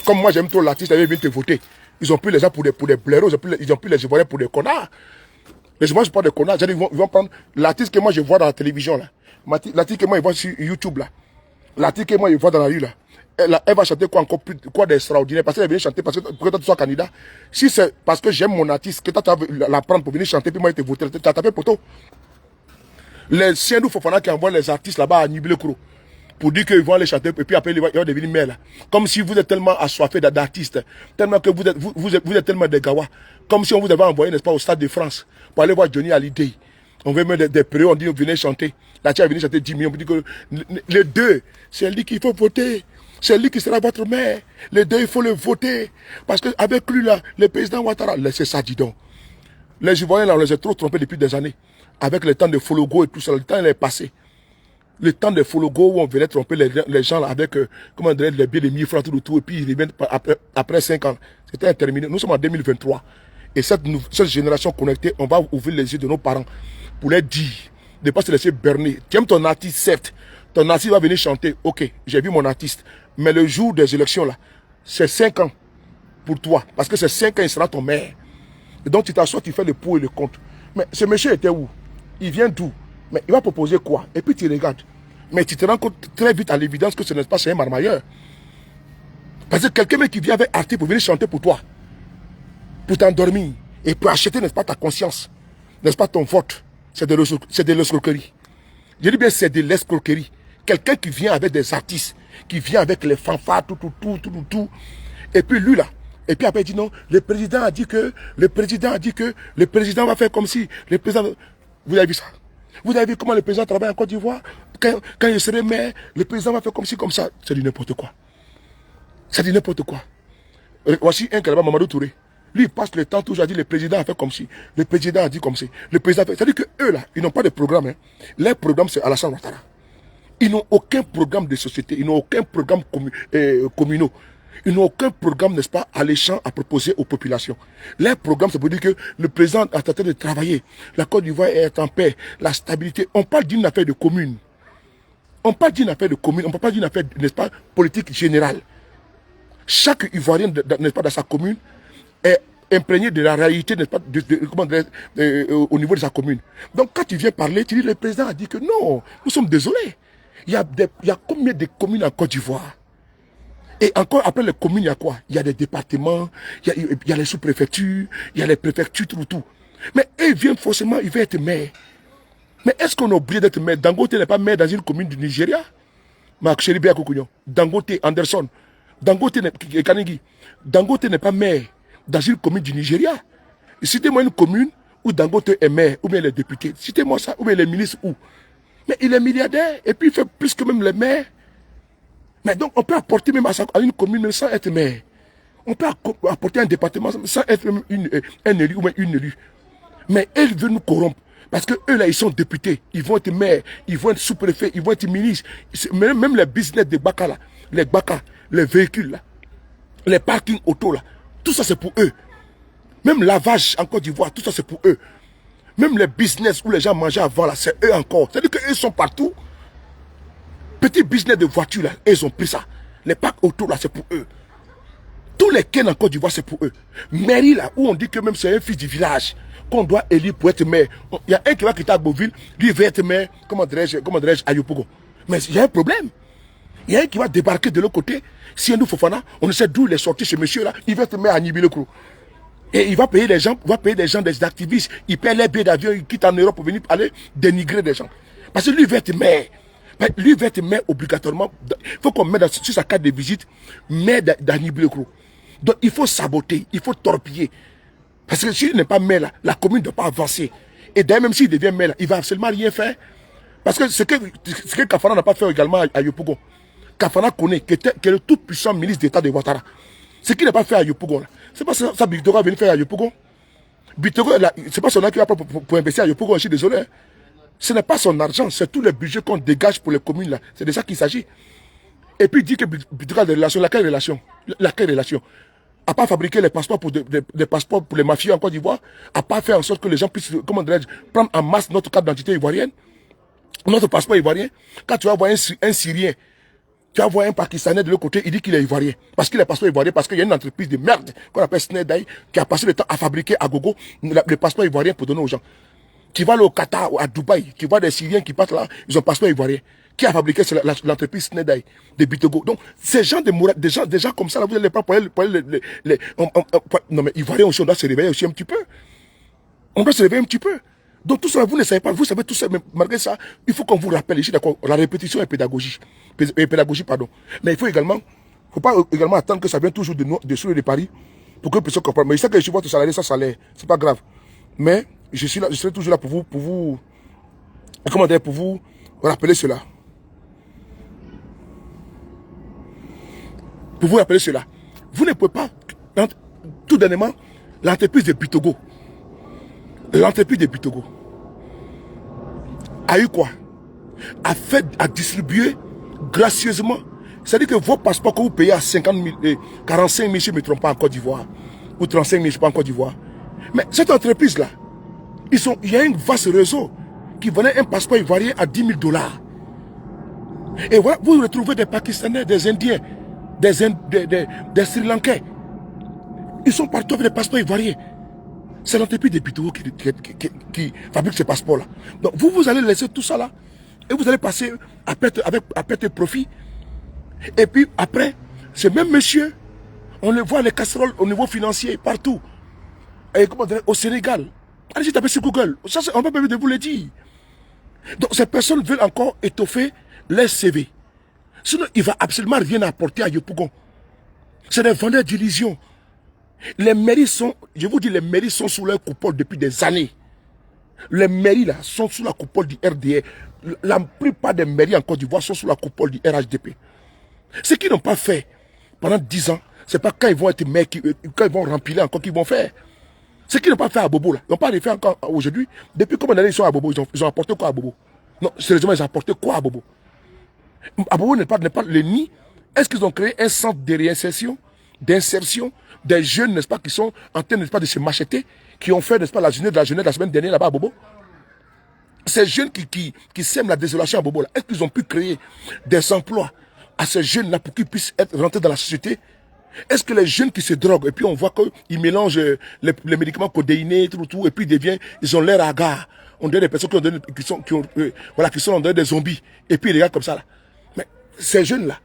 Comme moi j'aime trop l'artiste, elle vient te voter. Ils ont pris les gens pour des blaireaux, ils ont pris les Ivoiriens pour des connards. Les Ivoiriens ne sont pas des connards, ils vont prendre l'artiste que moi je vois dans la télévision là, l'artiste que moi je vois sur YouTube là, l'artiste que moi je vois dans la rue là. Elle va chanter quoi encore plus, quoi d'extraordinaire, parce qu'elle vient chanter pour que toi tu sois candidat. Si c'est parce que j'aime mon artiste, que toi tu vas la prendre pour venir chanter, puis moi je te voter, tu as tapé poteau. Les Siendou Fofana qui envoient les artistes là-bas à Nibile-Kuro, pour dire qu'ils vont aller chanter, et puis après ils vont devenir maire là. Comme si vous êtes tellement assoiffés d'artistes, tellement que vous êtes tellement des gawa. Comme si on vous avait envoyé, n'est-ce pas, au Stade de France, pour aller voir Johnny Hallyday. On veut mettre des périodes, on dit venez chanter. La tia est venue chanter 10 millions, on dit que les deux, c'est lui qu'il faut voter. C'est lui qui sera votre maire. Les deux, il faut le voter. Parce qu'avec lui là, le président Ouattara, laissez ça, dis donc. Les Ivoiriens là, on les a trop trompés depuis des années. Avec le temps de Fologo et tout ça, le temps il est passé. Le temps de Fologo où on venait tromper les gens là avec, comment dire, les billets de 1000 francs tout, et puis ils reviennent après 5 ans. C'était terminé. Nous sommes en 2023. Et cette génération connectée, on va ouvrir les yeux de nos parents pour leur dire, de ne pas se laisser berner. Tu aimes ton artiste, certes. Ton artiste va venir chanter. Ok, j'ai vu mon artiste. Mais le jour des élections là, c'est 5 ans pour toi. Parce que c'est 5 ans, il sera ton maire. Et donc tu t'assois, tu fais le pour et le contre. Mais ce monsieur était où? Il vient d'où? Mais il va proposer quoi? Et puis tu regardes. Mais tu te rends compte très vite à l'évidence que ce n'est pas un marmailleur. Parce que quelqu'un qui vient avec artiste pour venir chanter pour toi, pour t'endormir, et pour acheter, n'est-ce pas, ta conscience, n'est-ce pas, ton vote, c'est de l'escroquerie. Je dis bien c'est de l'escroquerie. Quelqu'un qui vient avec des artistes, qui vient avec les fanfares, tout. Et puis lui là, et puis après il dit non, le président a dit que, le président va faire comme si, le président... Vous avez vu ça? Vous avez vu comment le président travaille en Côte d'Ivoire? Quand il serait maire, le président va faire comme ci, comme ça. C'est du n'importe quoi. C'est du n'importe quoi. Voici un Kalaba Mamadou Touré. Lui, il passe le temps toujours à dire le président a fait comme ci. Le président a dit comme ci. Le président a fait... C'est-à-dire qu'eux là, ils n'ont pas de programme. Hein. Leur programme, c'est Alassane Ouattara. Ils n'ont aucun programme de société. Ils n'ont aucun programme communal. Ils n'ont aucun programme, n'est-ce pas, alléchant à proposer aux populations. Leur programme, c'est pour dire que le président a tenté de travailler. La Côte d'Ivoire est en paix. La stabilité. On parle d'une affaire de commune. On parle d'une affaire de commune. On ne parle pas d'une affaire, n'est-ce pas, politique générale. Chaque Ivoirien, n'est-ce pas, dans sa commune, est imprégné de la réalité, n'est-ce pas, au niveau de sa commune. Donc, quand tu viens parler, tu dis, le président a dit que non, nous sommes désolés. Il y a combien de communes en Côte d'Ivoire? Et encore après les communes, il y a quoi? Il y a des départements, il y a les sous-préfectures, il y a les préfectures, tout. Mais eux viennent forcément, ils veulent être maire. Mais est-ce qu'on a oublié d'être maire? Dangote n'est pas maire dans une commune du Nigeria? Dangote, Anderson, Dangote n'est pas maire dans une commune du Nigeria. Citez-moi une commune où Dangote est maire, ou bien les députés. Citez-moi ça, ou bien les ministres, où? Mais il est milliardaire, et puis il fait plus que même les maires. Mais donc, on peut apporter même à une commune sans être maire. On peut apporter un département sans être même un élu ou même une élue. Mais elle veut nous corrompre. Parce que eux là, ils sont députés. Ils vont être maires, ils vont être sous-préfets, ils vont être ministres. Même les business des Baka là, les Baka, les véhicules là. les parkings auto là, tout ça c'est pour eux. Même lavage en Côte d'Ivoire, tout ça c'est pour eux. Même les business où les gens mangeaient avant là, c'est eux encore. C'est-à-dire qu'eux sont partout. Petit business de voiture là, ils ont pris ça. Les parcs auto là, c'est pour eux. Tous les Ken en Côte d'Ivoire, c'est pour eux. Mairie là, où on dit que même c'est un fils du village qu'on doit élire pour être maire. Il y a un qui va quitter Beauville, lui il va être maire, comment dirais-je, à Yopougon. Mais il y a un problème. Il y a un qui va débarquer de l'autre côté. Si nous Fofana, on ne sait d'où il est sorti chez monsieur là, il va être maire à Nibilekro. Et il va payer des gens, des activistes, il paye les billets d'avion, il quitte en Europe pour venir aller dénigrer des gens. Parce que lui il va être maire. Lui il va être maire obligatoirement. Il faut qu'on mette sur sa carte de visite maire d'Anibilekro. Donc il faut saboter, il faut torpiller. Parce que s'il n'est pas maire là, la commune ne doit pas avancer. Et d'ailleurs même s'il devient maire là, il ne va absolument rien faire. Parce que ce que Kafana n'a pas fait également à Yopougon. Kafana connaît, qui est le tout puissant ministre d'État de Ouattara. Ce qu'il n'a pas fait à Yopougon là. C'est pas ça Bitogo va venir faire à Yopougon. Bitogo, c'est pas son argent qui va pour investir à Yopougon, je suis désolé. Hein. Ce n'est pas son argent, c'est tout le budget qu'on dégage pour les communes là. C'est de ça qu'il s'agit. Et puis il dit que Bitogo a des relations. Laquelle relation? Laquelle relation? À pas fabriquer les passeports pour des passeports pour les mafieux en Côte d'Ivoire, à pas faire en sorte que les gens puissent, comment dirais-je, prendre en masse notre carte d'identité ivoirienne, notre passeport ivoirien. Quand tu vas voir un Syrien, tu vas voir un Pakistanais de l'autre côté, il dit qu'il est ivoirien. Parce qu'il est passeport ivoirien, parce qu'il y a une entreprise de merde qu'on appelle Snedai qui a passé le temps à fabriquer à gogo le passeport ivoirien pour donner aux gens. Tu vas aller au Qatar ou à Dubaï, tu vois des Syriens qui partent là, ils ont passeport ivoirien. Qui a fabriqué l'entreprise Snedai de Bitogo. Donc, ces gens des gens comme ça, là, vous allez pas pour non mais ivoiriens aussi, on doit se réveiller aussi un petit peu. On doit se réveiller un petit peu. Donc tout ça, vous ne savez pas, vous savez tout ça, mais malgré ça, il faut qu'on vous rappelle ici, d'accord, la répétition est pédagogie. Pardon. Mais il faut également, pas également attendre que ça vienne toujours de sous de Paris pour que les personnes comprennent. Mais je sais que je suis votre salarié, ça salaire, c'est pas grave. Mais je suis là, je serai toujours là pour vous, comment dire, pour vous rappeler cela. Pour vous rappeler cela. Vous ne pouvez pas, tout dernièrement, l'entreprise de Bitogo, a eu quoi? A distribué gracieusement. C'est-à-dire que vos passeports que vous payez à 50 000, 45 000, si je ne me trompe pas, en Côte d'Ivoire, ou 35 000, je ne sais pas, en Côte d'Ivoire. Mais cette entreprise-là, il y a un vaste réseau qui vendait un passeport ivoirien à 10 000 $. Et voilà, vous retrouvez des Pakistanais, des Indiens, des Sri Lankais. Ils sont partout avec des passeports ivoiriens. C'est l'entreprise de Bitogo qui fabrique ces passeports-là. Donc vous allez laisser tout ça là. Et vous allez passer à perte de profit. Et puis après, ce même monsieur, on le voit les casseroles au niveau financier, partout. Et comment dire, au Sénégal. Allez-y taper sur Google. Ça, on ne peut pas de vous le dire. Donc ces personnes veulent encore étoffer les CV. Sinon, il ne va absolument rien apporter à Yopougon. C'est des vendeurs d'illusions. Les mairies sont, je vous dis, les mairies sont sous leur coupole depuis des années. Les mairies là sont sous la coupole du RDR. La plupart des mairies en Côte d'Ivoire sont sous la coupole du RHDP. Ce qu'ils n'ont pas fait pendant 10 ans, c'est pas quand ils vont être maires, quand ils vont remplir encore qu'ils vont faire. Ce qu'ils n'ont pas fait à Bobo là, ils n'ont pas fait encore aujourd'hui. Depuis combien d'années ils sont à Bobo, ils ont apporté quoi à Bobo? Non, sérieusement, ils ont apporté quoi à Bobo? À Bobo n'est pas le nid. Est-ce qu'ils ont créé un centre de réinsertion, d'insertion des jeunes, n'est-ce pas, qui sont en train, n'est-ce pas, de se macheter, qui ont fait, n'est-ce pas, la journée de la semaine dernière là-bas à Bobo? Ces jeunes qui sèment la désolation à Bobo là, est-ce qu'ils ont pu créer des emplois à ces jeunes là pour qu'ils puissent rentrer dans la société? Est-ce que les jeunes qui se droguent et puis on voit qu'ils mélangent les médicaments codéinés, tout, et puis ils ont l'air hagards. On dirait des personnes qui sont des zombies, et puis ils regardent comme ça là. Mais ces jeunes là,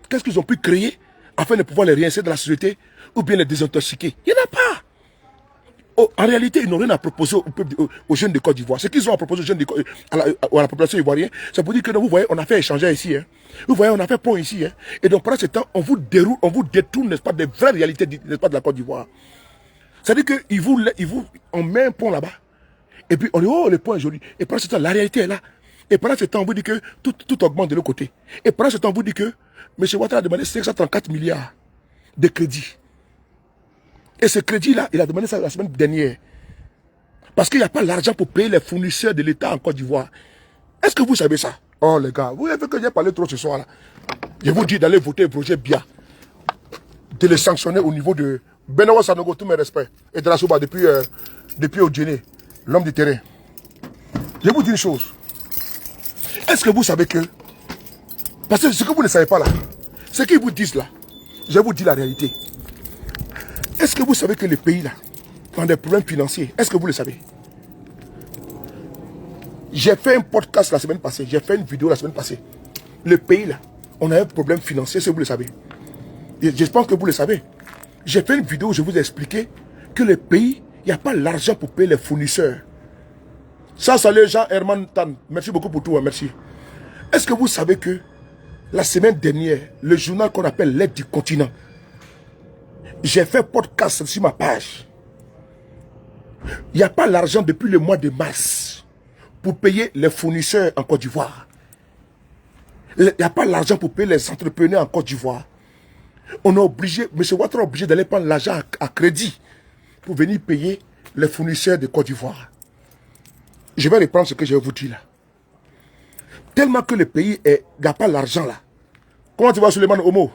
qu'est-ce qu'ils ont pu créer afin de pouvoir les réinsérer dans la société ou bien les désintoxiquer? Il n'y en a pas. Oh, en réalité, ils n'ont rien à proposer aux jeunes de Côte d'Ivoire. Ce qu'ils ont à proposer aux jeunes à la population ivoirienne, c'est pour dire que vous voyez, on a fait échanger ici. Hein. Vous voyez, on a fait pont ici. Hein. Et donc, pendant ce temps, on vous détourne, n'est-ce pas, des vraies réalités, n'est-ce pas, de la Côte d'Ivoire. C'est-à-dire on met un pont là-bas. Et puis, on dit, oh, le pont est joli. Et pendant ce temps, la réalité est là. Et pendant ce temps, on vous dit que tout augmente de l'autre côté. Et pendant ce temps, on vous dit que M. Ouattara a demandé 534 milliards de crédits. Et ce crédit-là, il a demandé ça la semaine dernière. Parce qu'il n'y a pas l'argent pour payer les fournisseurs de l'État en Côte d'Ivoire. Est-ce que vous savez ça? Oh les gars, vous avez vu que j'ai parlé trop ce soir là. Je vous dis d'aller voter le projet BIA. de les sanctionner au niveau de Benoît Sanogo, tous mes respects, et de la Souba depuis Odjene, l'homme du terrain. Je vous dis une chose. Est-ce que vous savez que, parce que ce que vous ne savez pas là, ce qu'ils vous disent là, je vous dis la réalité. Est-ce que vous savez que les pays là ont des problèmes financiers? Est-ce que vous le savez? J'ai fait un podcast la semaine passée, j'ai fait une vidéo la semaine passée. Le pays là, on a un problème financier, si vous le savez. Et je pense que vous le savez. J'ai fait une vidéo où je vous ai expliqué que le pays, il n'y a pas l'argent pour payer les fournisseurs. Ça, salut Jean-Herman Tan. Merci beaucoup pour tout, hein, merci. Est-ce que vous savez que la semaine dernière, le journal qu'on appelle L'aide du continent, j'ai fait podcast sur ma page. Il n'y a pas l'argent depuis le mois de mars pour payer les fournisseurs en Côte d'Ivoire. Il n'y a pas l'argent pour payer les entrepreneurs en Côte d'Ivoire. On est obligé, M. Ouattara est obligé d'aller prendre l'argent à crédit pour venir payer les fournisseurs de Côte d'Ivoire. Je vais reprendre ce que je vous dis là. Tellement que le pays n'a pas l'argent là. Comment tu vas, Suleiman Homo?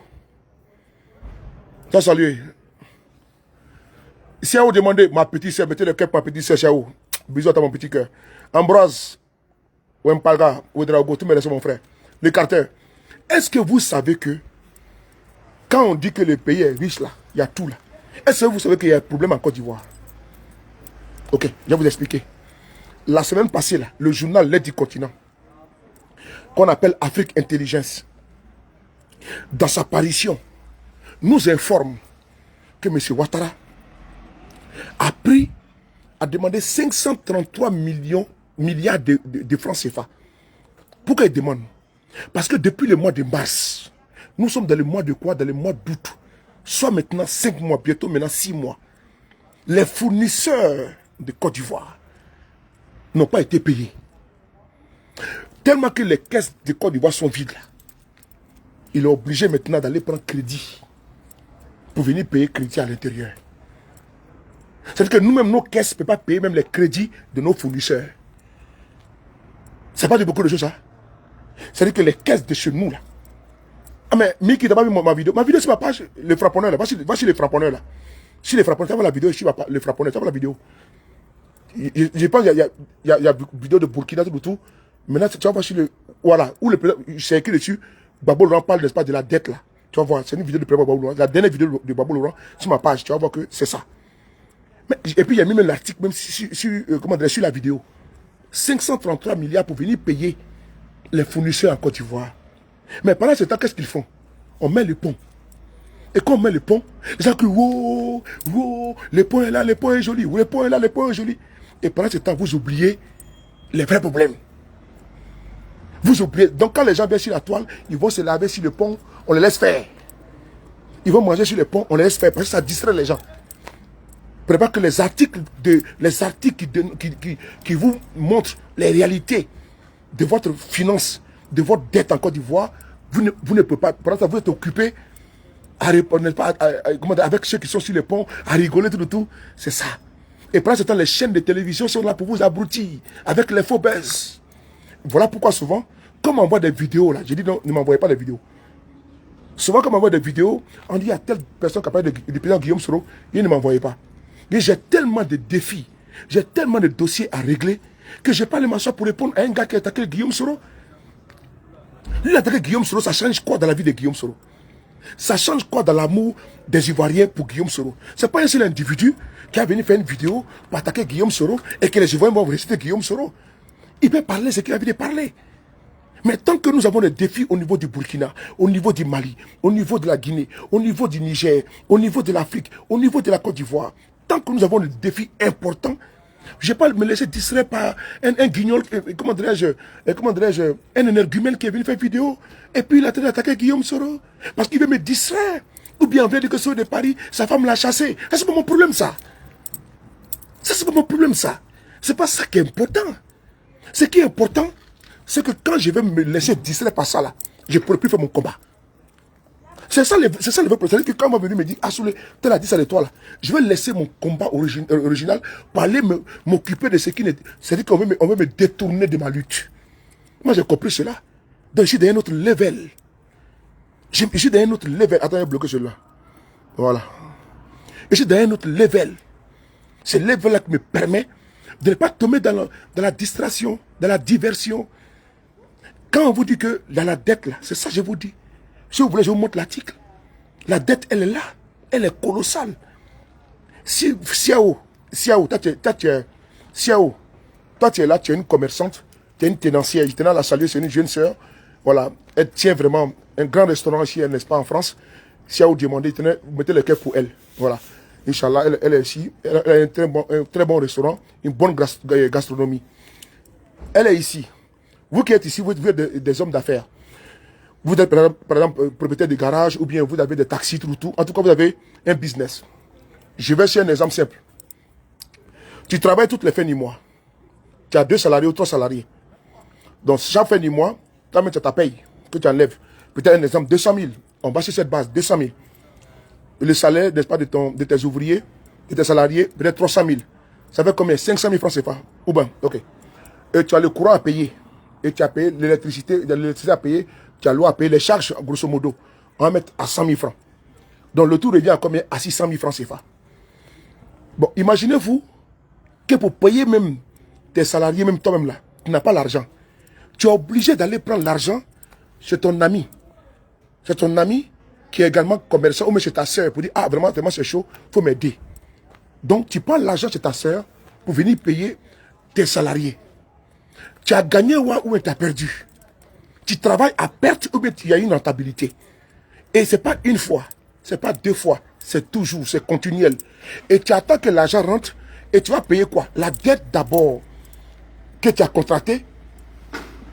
Ça salut. Si vous demandez ma petite soeur, mettez le cœur pour ma petite soeur, Chao. Bisous à mon petit cœur. Ambroise, Wempalga, Ouedraogo, tous mes mon frère. Le Carter. Est-ce que vous savez que quand on dit que le pays est riche là, il y a tout là. Est-ce que vous savez qu'il y a un problème en Côte d'Ivoire? Ok, je vais vous expliquer. La semaine passée là, le journal L'aide du continent, qu'on appelle Afrique Intelligence, dans sa parution, nous informe que M. Ouattara a demandé 533 milliards de francs CFA. Pourquoi il demande? Parce que depuis le mois de mars, nous sommes dans le mois de quoi? Dans le mois d'août. Soit maintenant 5 mois, bientôt maintenant 6 mois. Les fournisseurs de Côte d'Ivoire n'ont pas été payés. Tellement que les caisses de Côte d'Ivoire sont vides là. Il est obligé maintenant d'aller prendre crédit pour venir payer crédit à l'intérieur. C'est-à-dire que nous-mêmes, nos caisses ne peuvent pas payer même les crédits de nos fournisseurs. C'est pas de beaucoup de choses, ça. C'est-à-dire que les caisses de chez nous, là. Ah, mais Miki, t'as pas vu ma vidéo? Ma vidéo, c'est ma page, les frapponneurs, là. Va sur les frapponneurs, là. Si les frapponneurs, tu vois la vidéo, ici, les frapponneurs, tu vois la vidéo. Je pense qu'il y a une vidéo de Burkina, tout. Maintenant, tu vas voir sur le. Voilà, où le président, c'est écrit dessus, Babo Laurent parle, n'est-ce pas, de la dette, là. Tu vas voir, c'est une vidéo de Babo Laurent. La dernière vidéo de Babo Laurent, sur ma page, tu vas voir que c'est ça. Mais, et puis, il y a même l'article, même sur la vidéo. 533 milliards pour venir payer les fournisseurs en Côte d'Ivoire. Mais pendant ce temps, qu'est-ce qu'ils font? On met le pont. Et quand on met le pont, les gens crient, wow, wow, le pont est là, le pont est joli, le pont est là, le pont est joli. Et pendant ce temps, vous oubliez les vrais problèmes. Vous oubliez. Donc quand les gens viennent sur la toile, ils vont se laver sur le pont, on les laisse faire. Ils vont manger sur le pont, on les laisse faire, parce que ça distrait les gens. Prépare que les articles qui vous montrent les réalités de votre finance, de votre dette en Côte d'Ivoire, vous ne pouvez pas. Pendant ça, vous êtes occupé à répondre, avec ceux qui sont sur le pont, à rigoler tout. C'est ça. Et pendant ce temps, les chaînes de télévision sont là pour vous abrutir avec les faux buzz. Voilà pourquoi souvent, comme on voit des vidéos là, j'ai dit non, ne m'envoyez pas les vidéos. Souvent, comme on voit des vidéos, on dit il y a telle personne qui a parlé du président Guillaume Soro, il ne m'envoyait pas. J'ai tellement de défis, j'ai tellement de dossiers à régler que je n'ai pas le m'asseoir pour répondre à un gars qui a attaqué Guillaume Soro. Lui, attaqué Guillaume Soro, ça change quoi dans la vie de Guillaume Soro? Ça change quoi dans l'amour des Ivoiriens pour Guillaume Soro? Ce n'est pas un seul individu qui a venu faire une vidéo pour attaquer Guillaume Soro et que les Ivoiriens vont réciter Guillaume Soro. Il peut parler ce qu'il a envie de parler. Mais tant que nous avons des défis au niveau du Burkina, au niveau du Mali, au niveau de la Guinée, au niveau du Niger, au niveau de l'Afrique, au niveau de la Côte d'Ivoire, tant que nous avons des défis importants, je ne vais pas me laisser distraire par un guignol, comment dirais-je, un énergumène qui est venu faire vidéo, et puis il a traité d'attaquer Guillaume Soro, parce qu'il veut me distraire. Ou bien on vient de que Soro de Paris, sa femme l'a chassé. Ça, c'est pas mon problème, ça. Ça, c'est pas mon problème, ça. C'est pas ça qui est important. Ce qui est important, c'est que quand je vais me laisser distraire par ça, là, je ne pourrai plus faire mon combat. C'est ça le vrai problème. C'est-à-dire que quand on va venir me dire, ah, Soulé, tu as dit ça de toi là, je vais laisser mon combat original pour aller m'occuper de ce qui n'est. C'est-à-dire qu'on veut me détourner de ma lutte. Moi, j'ai compris cela. Donc, je suis dans un autre level. Je suis dans un autre level. Attends, il y a bloqué celui-là. Voilà. Et je suis dans un autre level. Ce level-là qui me permet de ne pas tomber dans la distraction, dans la diversion. Quand on vous dit que dans la dette, là, c'est ça que je vous dis. Si vous voulez, je vous montre l'article. La dette, elle est là. Elle est colossale. Siao, toi tu es là, tu es une commerçante, tu es une tenancière. Je tenais à la saluer, c'est une jeune sœur. Voilà, elle tient vraiment un grand restaurant ici, n'est-ce pas, en France. Siao demandait, vous mettez le cœur pour elle. Voilà. Inch'Allah, elle est ici. Elle a un très bon restaurant, une bonne gastronomie. Elle est ici. Vous qui êtes ici, vous êtes des hommes d'affaires. Vous êtes par exemple propriétaire de garage ou bien vous avez des taxis, tout. En tout cas, vous avez un business. Je vais sur un exemple simple. Tu travailles toutes les fins du mois. Tu as 2 salariés ou 3 salariés. Donc, chaque fin du mois, tu as ta paye que tu enlèves. Peut-être un exemple, 200 000. On va sur cette base, 200 000. Le salaire, n'est-ce pas, de tes ouvriers, de tes salariés, peut-être 300 000. Ça fait combien? 500 000 francs CFA. Ou bien, ok. Et tu as le courant à payer. Et tu as payé l'électricité à payer. Tu as l'eau à payer, les charges, grosso modo. On va mettre à 100 000 francs. Donc, le tout revient à combien? À 600 000 francs CFA. Bon, imaginez-vous que pour payer même tes salariés, même toi-même là, tu n'as pas l'argent. Tu es obligé d'aller prendre l'argent chez ton ami. C'est ton ami qui est également commerçant ou même chez ta soeur pour dire, ah vraiment c'est chaud, il faut m'aider. Donc tu prends l'argent chez ta soeur pour venir payer tes salariés. Tu as gagné ou tu as perdu. Tu travailles à perte ou bien il y a une rentabilité. Et ce n'est pas une fois, ce n'est pas 2 fois, c'est toujours, c'est continuel. Et tu attends que l'argent rentre et tu vas payer quoi? La dette d'abord que tu as contractée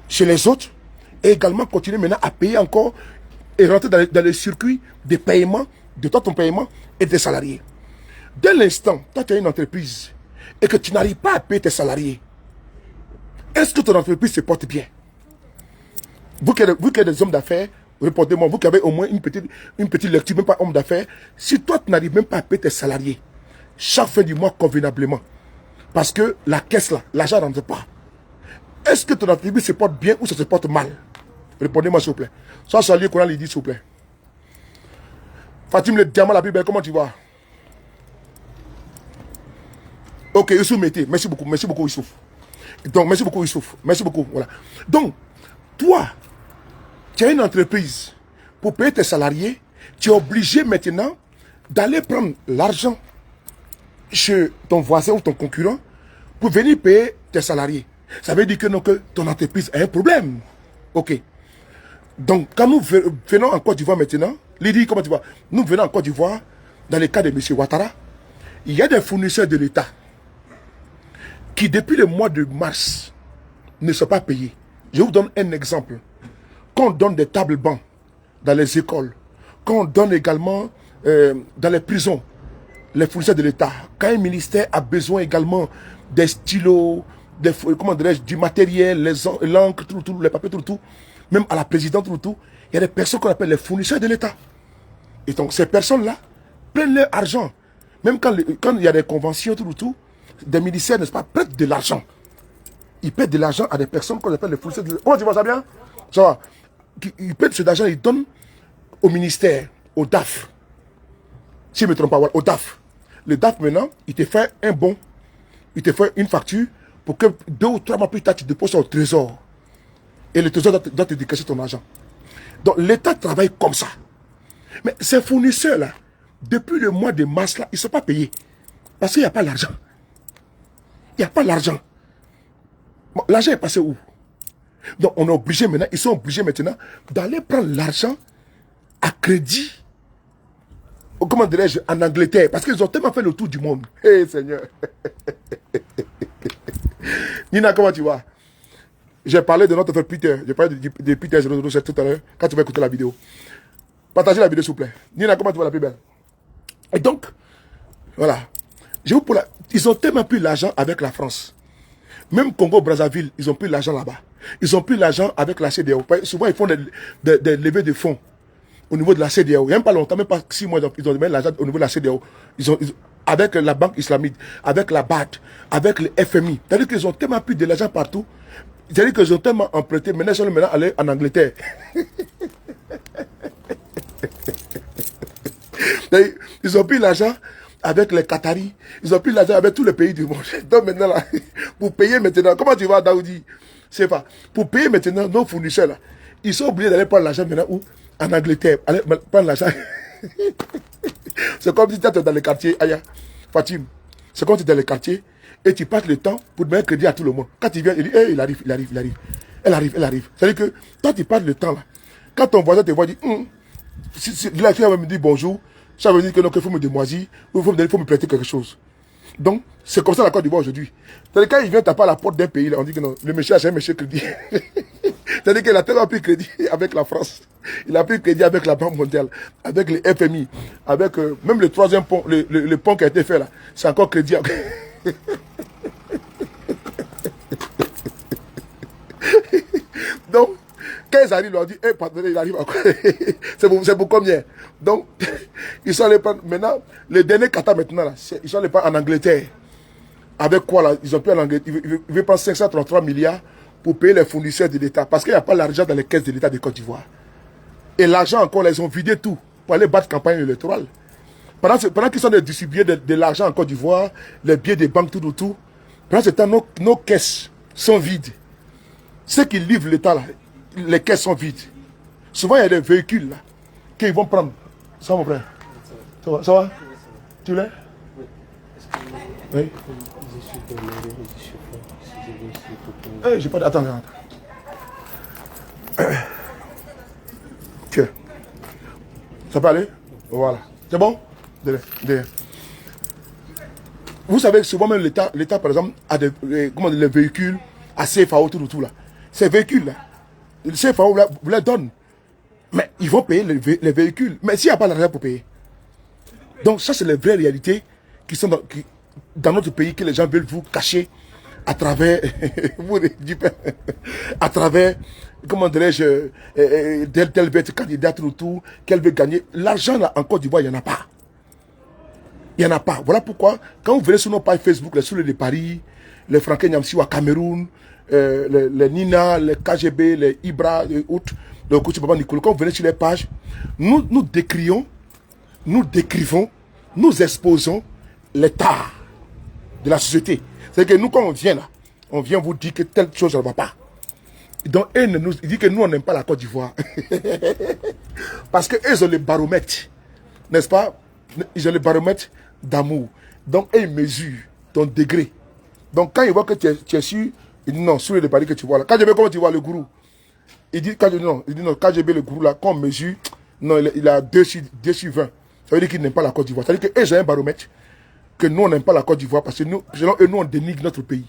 chez les autres et également continuer maintenant à payer encore et rentrer dans le circuit de paiement, de toi ton paiement et des salariés. Dès l'instant, toi tu as une entreprise et que tu n'arrives pas à payer tes salariés, est-ce que ton entreprise se porte bien? Vous qui êtes des hommes d'affaires, répondez-moi, vous qui avez au moins une petite lecture, même pas homme d'affaires, si toi tu n'arrives même pas à payer tes salariés, chaque fin du mois convenablement, parce que la caisse là, l'argent ne rentre pas, est-ce que ton entreprise se porte bien ou ça se porte mal? Répondez-moi s'il vous plaît. Soit saluer Coran lui dit s'il vous plaît. Fatim le diamant la plus belle, comment tu vas? Ok, Youssouf Mété, merci beaucoup Youssouf. Donc merci beaucoup Youssouf, merci beaucoup, voilà. Donc, toi, tu as une entreprise, pour payer tes salariés, tu es obligé maintenant d'aller prendre l'argent chez ton voisin ou ton concurrent pour venir payer tes salariés. Ça veut dire que, non, que ton entreprise a un problème. Ok. Donc, quand nous venons en Côte d'Ivoire maintenant, Lydie, comment tu vas? Nous venons en Côte d'Ivoire, dans le cas de M. Ouattara, il y a des fournisseurs de l'État qui, depuis le mois de mars, ne sont pas payés. Je vous donne un exemple. Quand on donne des tables bancs dans les écoles, quand on donne également dans les prisons, les fournisseurs de l'État, quand un ministère a besoin également des stylos, du matériel, l'encre, tout, les papiers, tout, même à la présidente, tout, il y a des personnes qu'on appelle les fournisseurs de l'État. Et donc ces personnes-là prennent leur argent. Même quand il y a des conventions, tout, des ministères, n'est-ce pas, prêtent de l'argent. Ils paient de l'argent à des personnes qu'on appelle les fournisseurs de l'État. Comment tu vois ça bien? Ça va. Ils paient cet argent, ils donnent au ministère, au DAF. Si je ne me trompe pas, au DAF. Le DAF maintenant, il te fait un bon, il te fait une facture pour que 2 ou 3 mois plus tard, tu déposes au trésor. Et le trésor doit te décaisser ton argent. Donc l'État travaille comme ça. Mais ces fournisseurs-là, depuis le mois de mars, là, ils ne sont pas payés. Parce qu'il n'y a pas l'argent. Il n'y a pas l'argent. Bon, l'argent est passé où? Donc on est obligé maintenant, ils sont obligés maintenant d'aller prendre l'argent à crédit. Comment dirais-je, en Angleterre, parce qu'ils ont tellement fait le tour du monde. Hé Seigneur. Nina, comment tu vas? J'ai parlé de notre frère Peter. J'ai parlé de Peter 007 tout à l'heure, quand tu vas écouter la vidéo. Partagez la vidéo, s'il vous plaît. Nina, comment tu vas, la plus belle? Et donc, voilà. Ils ont tellement pris l'argent avec la France. Même Congo-Brazzaville, ils ont pris l'argent là-bas. Ils ont pris l'argent avec la CEDEAO. Souvent, ils font des levées de fonds au niveau de la CEDEAO. Il n'y a même pas longtemps, même pas 6 mois, ils ont mis l'argent au niveau de la CEDEAO. Avec la Banque islamique, avec la BAD, avec le FMI. C'est-à-dire qu'ils ont tellement pris de l'argent partout. C'est-à-dire qu'ils ont tellement emprunté. Maintenant, ils sont maintenant allés en Angleterre. Ils ont pris l'argent avec les Qataris. Ils ont pris l'argent avec tous les pays du monde. Donc maintenant, là, pour payer maintenant, comment tu vas, Daoudi? C'est pas. Pour payer maintenant nos fournisseurs, là, ils sont obligés d'aller prendre l'argent maintenant où? En Angleterre. Aller prendre l'argent. C'est comme si tu es dans les quartiers, Aya, Fatim. C'est comme si tu es dans les quartiers et tu passes le temps pour donner crédit à tout le monde. Quand il vient, il dit, hey, il arrive. Elle arrive. C'est-à-dire que toi, tu passes le temps là. Quand ton voisin te voit, il dit, là, tu vas me dire bonjour, ça veut dire que non, qu'il faut me démoisir, ou il faut me prêter quelque chose. Donc, c'est comme ça la Côte d'Ivoire aujourd'hui. C'est-à-dire quand il vient taper à la porte d'un pays, là, on dit que non, le monsieur a un monsieur crédit. C'est-à-dire qu'il a tellement pris crédit avec la France. Il a pris crédit avec la Banque mondiale, avec les FMI, avec même le troisième pont, le pont qui a été fait là, c'est encore crédit. Donc, quand ils arrivent, ils leur disent, hey, pardon, il arrive encore. C'est pour combien? Donc, ils sont allés prendre, maintenant, les derniers Qatar maintenant, là, ils sont allés prendre en Angleterre. Avec quoi là? Ils ont pris en Angleterre, ils veulent prendre 533 milliards pour payer les fournisseurs de l'État. Parce qu'il n'y a pas l'argent dans les caisses de l'État de Côte d'Ivoire. Et l'argent encore, là, ils ont vidé tout pour aller battre campagne électorale. Pendant qu'ils sont de distribuer de l'argent en Côte d'Ivoire, les billets des banques, tout. Pendant ce temps, nos caisses sont vides. Ceux qui livrent l'État, là, les caisses sont vides. Souvent, il y a des véhicules là, qu'ils vont prendre. Ça, mon frère. Ça va? Tu l'as? Oui. J'ai pas d'attente. Tiens. Ça peut aller? Voilà. C'est bon? Derrière. Vous savez que souvent même l'État par exemple, a des véhicules assez FAO, tout là. Ces véhicules-là, le CFAO vous les donne. Mais ils vont payer les véhicules. Mais s'il n'y a pas l'argent pour payer. Donc ça, c'est les vraies réalités qui sont dans notre pays, que les gens veulent vous cacher à travers, à travers, comment dirais-je, tel veut être candidat, tout, qu'elle veut gagner. L'argent là, en Côte d'Ivoire, il n'y en a pas. Il n'y en a pas. Voilà pourquoi, quand vous venez sur nos pages Facebook, les Soulés de Paris, les Franquet Nyamsi à Cameroun, les Nina, les KGB, les Ibra, les autres, le coach Baba Nicolas, quand vous venez sur les pages, nous décrivons, nous exposons l'état de la société. C'est que nous, quand on vient là, on vient vous dire que telle chose ne va pas. Donc, il dit que nous, on n'aime pas la Côte d'Ivoire. Parce qu'ils ont le baromètre, n'est-ce pas? Ils ont le baromètre d'amour. Donc, ils mesurent ton degré. Donc, quand ils voient que tu es sûr, ils disent non, sur les paris que tu vois là. KGB, comment tu vois le gourou? Il dit non, KGB, le gourou là, quand on mesure, non, il a 2 sur 20. Ça veut dire qu'il n'aime pas la Côte d'Ivoire. Ça veut dire qu'ils ont un baromètre, que nous, on n'aime pas la Côte d'Ivoire, parce que nous, selon eux, nous, on dénigre notre pays.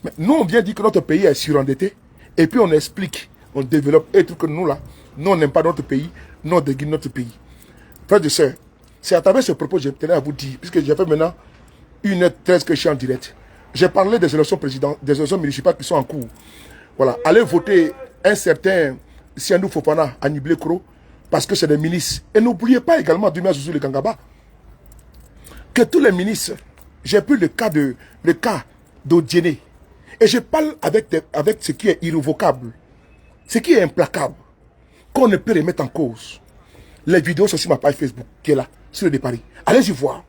Mais nous, on vient dire que notre pays est surendetté, et puis on explique, on développe, et tout que nous là, nous, on n'aime pas notre pays, nous, on dénigre notre pays. Frères et sœurs, c'est à travers ce propos que je tenais à vous dire, puisque j'ai fait maintenant 1h13 que je suis en direct. J'ai parlé des élections des élections municipales qui sont en cours. Voilà, allez voter un certain Siandou Fofana à Niblé-Kro, parce que c'est des ministres. Et n'oubliez pas également Dumia Zouzou le Gangaba, que tous les ministres, j'ai pris le cas d'Odiéné, et je parle avec ce qui est irrévocable, ce qui est implacable, qu'on ne peut remettre en cause. Les vidéos sont sur ma page Facebook, qui est là, sur le Paris. Allez-y voir.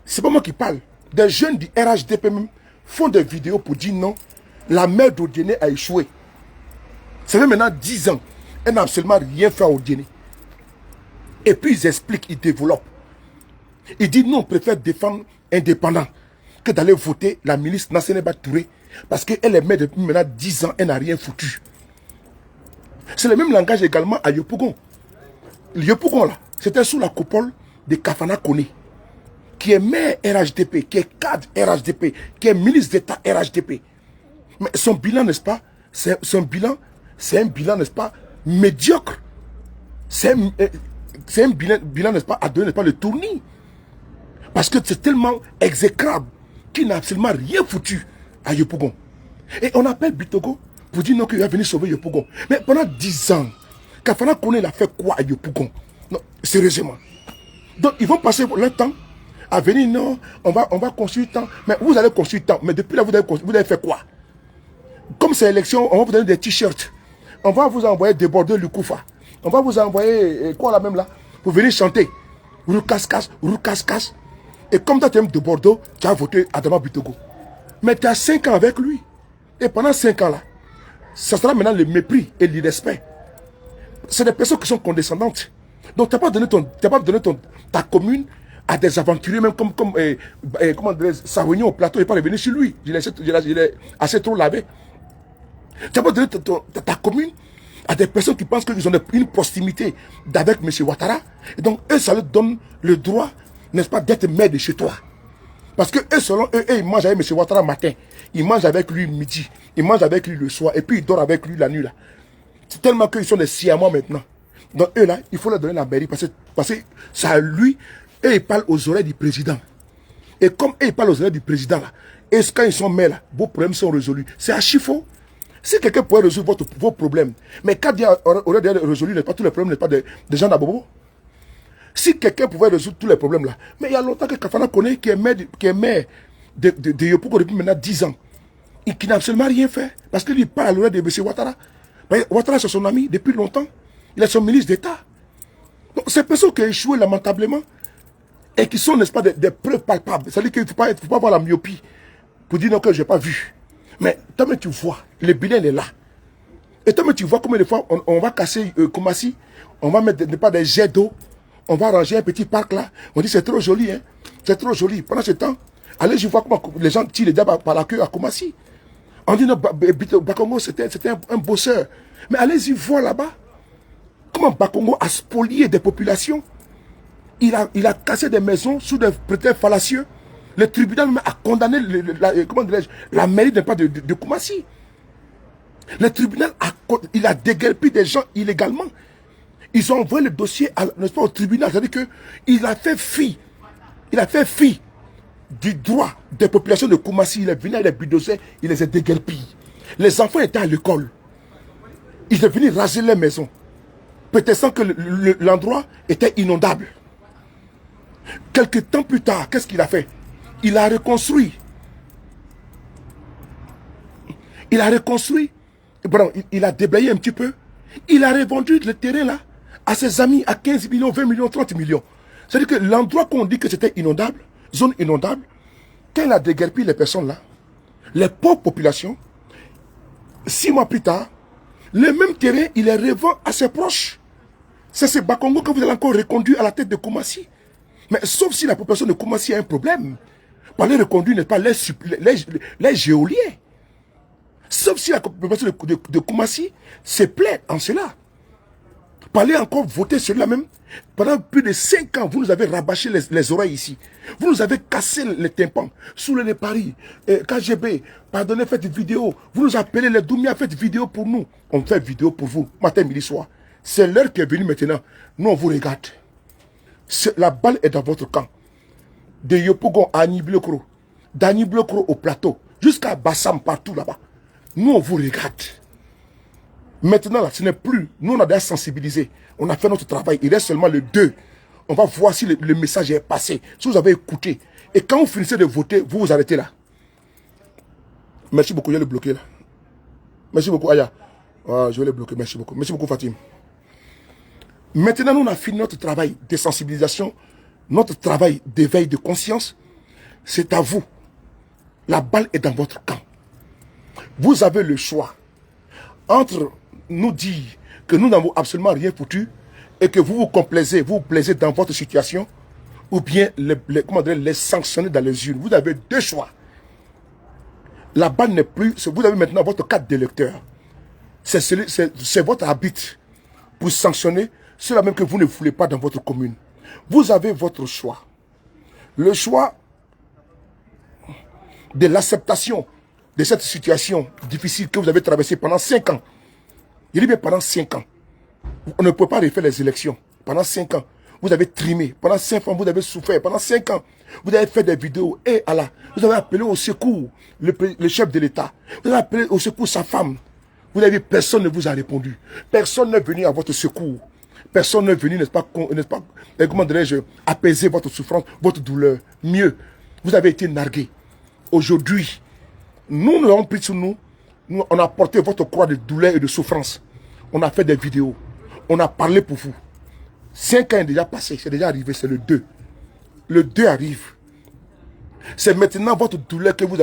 C'est pas moi qui parle. Des jeunes du RHDP même font des vidéos pour dire non, la mère d'Odiéné a échoué. Ça fait maintenant 10 ans. Elle n'a absolument rien fait à Odiéné. Et puis ils expliquent, ils développent. Ils disent non, on préfère défendre indépendant que d'aller voter la ministre Nasseneba Touré. Parce qu'elle est mère depuis maintenant 10 ans, elle n'a rien foutu. C'est le même langage également à Yopougon. Yopougon là, c'était sous la coupole de Kafana Kone, qui est maire RHDP, qui est cadre RHDP, qui est ministre d'État RHDP. Mais son bilan, n'est-ce pas, c'est un bilan, n'est-ce pas, médiocre. C'est un bilan, n'est-ce pas, à donner, n'est-ce pas, le tournis. Parce que c'est tellement exécrable qu'il n'a absolument rien foutu à Yopougon. Et on appelle Bitogo pour dire non, qu'il va venir sauver Yopougon. Mais pendant 10 ans, Kafana Kone, il a fait quoi à Yopougon? Non, sérieusement. Donc ils vont passer leur temps à venir, non, on va construire tant. Mais vous allez construire tant. Mais depuis là, vous avez fait quoi? Comme c'est l'élection, on va vous donner des t-shirts. On va vous envoyer des bordeaux Lukoufa. On va vous envoyer, quoi là même là, pour venir chanter. Roucasse-casse, roucasse-casse. Et comme toi, tu aimes de Bordeaux, tu as voté Adama Bitogo. Mais tu as 5 ans avec lui. Et pendant 5 ans là, ça sera maintenant le mépris et l'irrespect. C'est des personnes qui sont condescendantes. Donc tu n'as pas donné, ta commune à des aventuriers, même comme comment dire, Savignon au plateau, il n'est pas revenu sur lui. Il est assez trop lavé. Tu n'as pas donné ta commune à des personnes qui pensent qu'ils ont une proximité d'avec M. Ouattara. Et donc, eux, ça leur donne le droit, n'est-ce pas, d'être maire de chez toi. Parce que eux, selon eux, ils mangent avec M. Ouattara matin. Ils mangent avec lui midi. Ils mangent avec lui le soir. Et puis, ils dorment avec lui la nuit. Là. C'est tellement qu'ils sont des siamois maintenant. Donc, eux, là, il faut leur donner la mairie. Parce que c'est à lui, eux, ils parlent aux oreilles du président. Et comme eux, ils parlent aux oreilles du président, là, et quand ils sont maires, là, vos problèmes sont résolus. C'est archi faux. Si quelqu'un pouvait résoudre vos problèmes, mais quand il aurait déjà résolu, pas tous les problèmes, n'est pas des gens d'Abobo. Si quelqu'un pouvait résoudre tous les problèmes là, mais il y a longtemps que Kafana connaît qui est maire de Yopougo depuis maintenant 10 ans, et qui n'a absolument rien fait, parce qu'il parle à l'oreille de M. Ouattara. Mais Ouattara c'est son ami depuis longtemps, il est son ministre d'État. Donc ces personnes qui ont échoué lamentablement, et qui sont, n'est-ce pas, des preuves palpables, c'est-à-dire qu'il ne faut pas avoir la myopie, pour dire non que je n'ai pas vu. Mais toi, tu vois, le bilan est là. Et toi, tu vois combien de fois on va casser Koumassi, on va mettre pas des jets d'eau, on va ranger un petit parc là. On dit c'est trop joli, hein. C'est trop joli. Pendant ce temps, allez, je vois comment les gens tirent les diables par la queue à Koumassi. On dit non, Bakongo c'était un bosseur. Mais allez-y voir là-bas. Comment Bakongo a spolié des populations. Il a cassé des maisons sous des prétextes fallacieux. Le tribunal a condamné la mairie de Koumassi. Le tribunal il a déguerpi des gens illégalement. Ils ont envoyé le dossier au tribunal. C'est-à-dire qu'il a fait fi. Il a fait fi du droit des populations de Koumassi. Il est venu, il est bulldozer, il les a déguerpis. Les enfants étaient à l'école. Il est venu raser les maisons. Peut-être que l'endroit était inondable. Quelques temps plus tard, qu'est-ce qu'il a fait? Il a reconstruit. Il a reconstruit. Bon, il a déblayé un petit peu. Il a revendu le terrain là à ses amis à 15 millions, 20 millions, 30 millions. C'est-à-dire que l'endroit qu'on dit que c'était inondable, zone inondable, quand il a déguerpi les personnes là, les pauvres populations, 6 mois plus tard, le même terrain, il les revend à ses proches. C'est ce Bakongo que vous allez encore reconduire à la tête de Koumassi. Mais sauf si la population de Koumassi a un problème. Par les reconduire, n'est pas les géoliens. Sauf si la population de Koumassi se plaît en cela. Parler encore voter celui-là même. Pendant plus de 5 ans, vous nous avez rabâché les oreilles ici. Vous nous avez cassé les tympans. Sous les paris, KGB, pardonnez, faites vidéo. Vous nous appelez les Doumia, faites vidéo pour nous. On fait vidéo pour vous, matin, midi, soir. C'est l'heure qui est venue maintenant. Nous, on vous regarde. La balle est dans votre camp. De Yopougon à Niblokro, d'Aniblokro au plateau, jusqu'à Bassam, partout là-bas. Nous, on vous regarde. Maintenant, là, ce n'est plus. Nous, on a déjà sensibilisé. On a fait notre travail. Il reste seulement le 2. On va voir si le message est passé. Si vous avez écouté. Et quand vous finissez de voter, vous vous arrêtez là. Merci beaucoup. Je vais le bloquer là. Merci beaucoup, Aya. Ah, je vais le bloquer. Merci beaucoup. Merci beaucoup, Fatim. Maintenant, nous, on a fini notre travail de sensibilisation, notre travail d'éveil de conscience. C'est à vous. La balle est dans votre camp. Vous avez le choix entre nous dire que nous n'avons absolument rien foutu et que vous vous plaisez dans votre situation, ou bien les sanctionner dans les urnes. Vous avez 2 choix. La balle n'est plus... Vous avez maintenant votre carte d'électeur. C'est votre arbitre pour sanctionner cela même que vous ne voulez pas dans votre commune. Vous avez votre choix. Le choix de l'acceptation de cette situation difficile que vous avez traversée pendant 5 ans. Il dit bien pendant 5 ans. On ne peut pas refaire les élections. Pendant 5 ans, vous avez trimé. Pendant 5 ans, vous avez souffert. Pendant 5 ans, vous avez fait des vidéos. Et Allah, vous avez appelé au secours le chef de l'État. Vous avez appelé au secours sa femme. Vous avez vu, personne ne vous a répondu. Personne n'est venu à votre secours. Personne n'est venu, n'est-ce pas, comment dirais-je, apaiser votre souffrance, votre douleur. Mieux, vous avez été nargué. Aujourd'hui, nous l'avons pris sur nous. On a porté votre croix de douleur et de souffrance. On a fait des vidéos. On a parlé pour vous. 5 ans est déjà passé, c'est déjà arrivé, c'est le 2. Le 2 arrive. C'est maintenant votre douleur que vous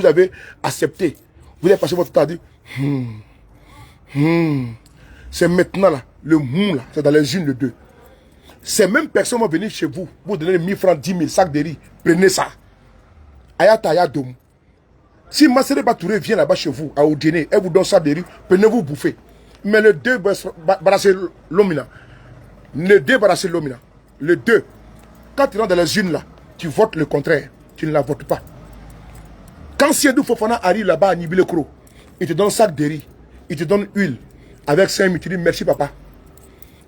avez accepté. Vous avez passé votre temps à dire, c'est maintenant là, le là, c'est dans les unes le 2. Ces mêmes personnes vont venir chez vous, vous donner 1000 francs, 10 000 sacs de riz, prenez ça. Ayata Ayadom. Si Massere Batouré vient là-bas chez vous, à Odéné, elle vous donne ça de riz, prenez-vous bouffer. Mais le 2, barasser l'omina. Le 2, barasser l'omina. Le 2, quand tu rentres dans les unes là, tu votes le contraire. Tu ne la votes pas. Quand Siedou Fofana arrive là-bas à Nibilekro, il te donne un sac de riz, il te donne huile, avec 5 000, tu dis merci papa.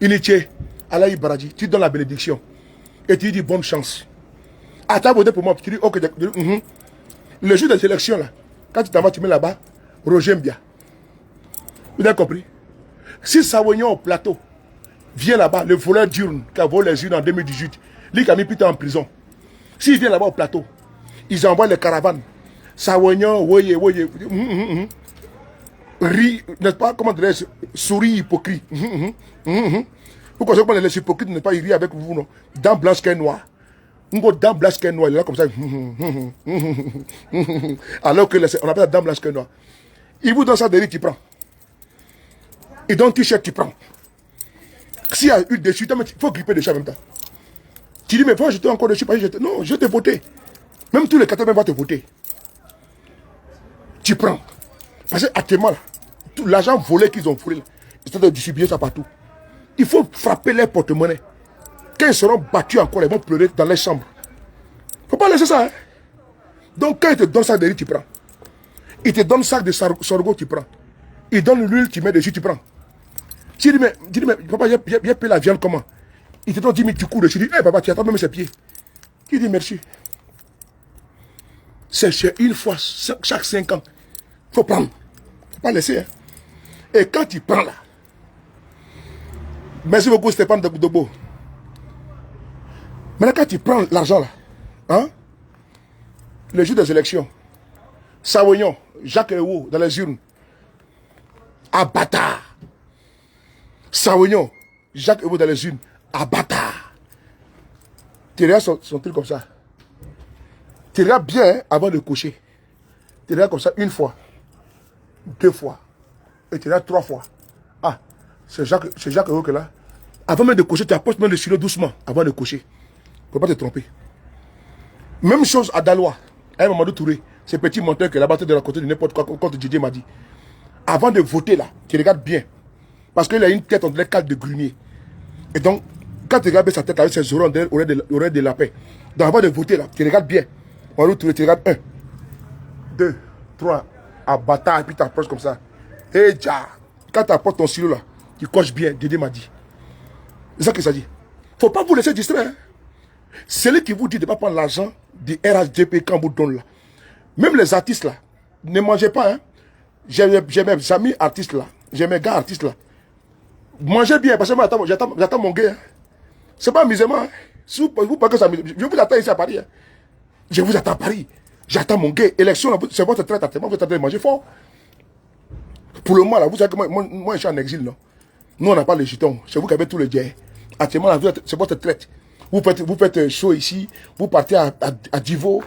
Initié, Alaï Baradji, tu donnes la bénédiction. Et tu dis bonne chance. À ta voté pour moi, tu dis ok. Le jour des élections là, quand tu t'en vas, tu mets là-bas, Roger Mbia. Vous avez compris? Si Sawignon au plateau vient là-bas, le voleur d'urne qui a volé les urnes en 2018, lui qui a mis Peter en prison. S'il vient là-bas au plateau, ils envoient les caravanes. Sawignon, voyez, rit, n'est-ce pas, comment dirais-je, souris hypocrite. Pourquoi je les hypocrites n'est pas ri avec vous, non? Dents blanches qu'un noir. Dents blanches qu'un noir, il est là comme ça. Alors que on appelle la dent blanche qu'un noir. Il vous donne ça de riz, tu prends. Il donne un t-shirt, tu prends. S'il y a eu dessus, il faut gripper dessus en même temps. Tu dis, mais pourquoi j'étais encore dessus? Non, je t'ai voté. Même tous les 80 vont te voter. Tu prends. Parce qu'actuellement, l'argent volé qu'ils ont volé, ils sont de distribuer ça partout. Il faut frapper les porte-monnaies. Quand ils seront battus encore, ils vont pleurer dans les chambres. Il ne faut pas laisser ça. Hein? Donc quand ils te donnent ça de riz, tu prends. Ils te donnent ça de sorgho, tu prends. Ils donnent l'huile, tu mets dessus, tu prends. Tu dis, mais papa, j'ai payé la viande comment? Il te donne 10 000, tu cours dessus. Tu dis, hey, papa, tu attends même ses pieds. Tu dis merci. C'est une fois, chaque 5 ans. Il faut prendre. Il ne faut pas laisser. Hein? Et quand tu prends là, merci beaucoup Stéphane Dobo. Maintenant quand tu prends l'argent là, hein, le jour des élections, Sawignon, Jacques Ewo dans les urnes, à bâtard. Sawignon, Jacques Ewo dans les urnes, à bâtard. Tu regardes son truc comme ça. Tu regardes bien hein, avant de coucher. Tu regardes comme ça une fois, 2 fois, et tu regardes 3 fois. Ah, c'est Jacques Ewo que là. Avant même de coucher, tu apportes même le stylo doucement avant de coucher. Il ne faut pas te tromper. Même chose à Dalois, à Mamadou Touré, ce petit monteur qui est là-bas de la côté de n'importe quoi, quand Didier m'a dit. Avant de voter là, tu regardes bien. Parce qu'il a une tête, on dirait cale de grunier. Et donc, quand tu regardes sa tête avec ses oreilles, on dirait de lapin. Donc avant de voter là, tu regardes bien. Mamadou Touré, tu regardes 1, 2, 3, à bâtard, et puis tu approches comme ça. Et déjà, quand tu apportes ton stylo là, tu coches bien, Didier m'a dit. C'est ça que ça dit. Il ne faut pas vous laisser distraire. Hein. Celui qui vous dit de ne pas prendre l'argent du RHDP quand vous donne là. Même les artistes là, ne mangez pas. Hein. J'ai mes amis artistes là, j'ai mes gars artistes là. Mangez bien parce que moi j'attends mon gars. Hein. C'est pas amusement. Hein. Si vous pensez que ça je vous attends ici à Paris. Hein. Je vous attends à Paris. J'attends mon gars. Élection, c'est votre traite actuellement. Vous êtes en train de manger fort. Pour le moment là, vous savez que moi je suis en exil. Non? Nous on n'a pas les jetons. C'est vous qui avez tous les dieux. Actuellement là, c'est votre traite. Vous faites chaud ici, vous partez à Divo,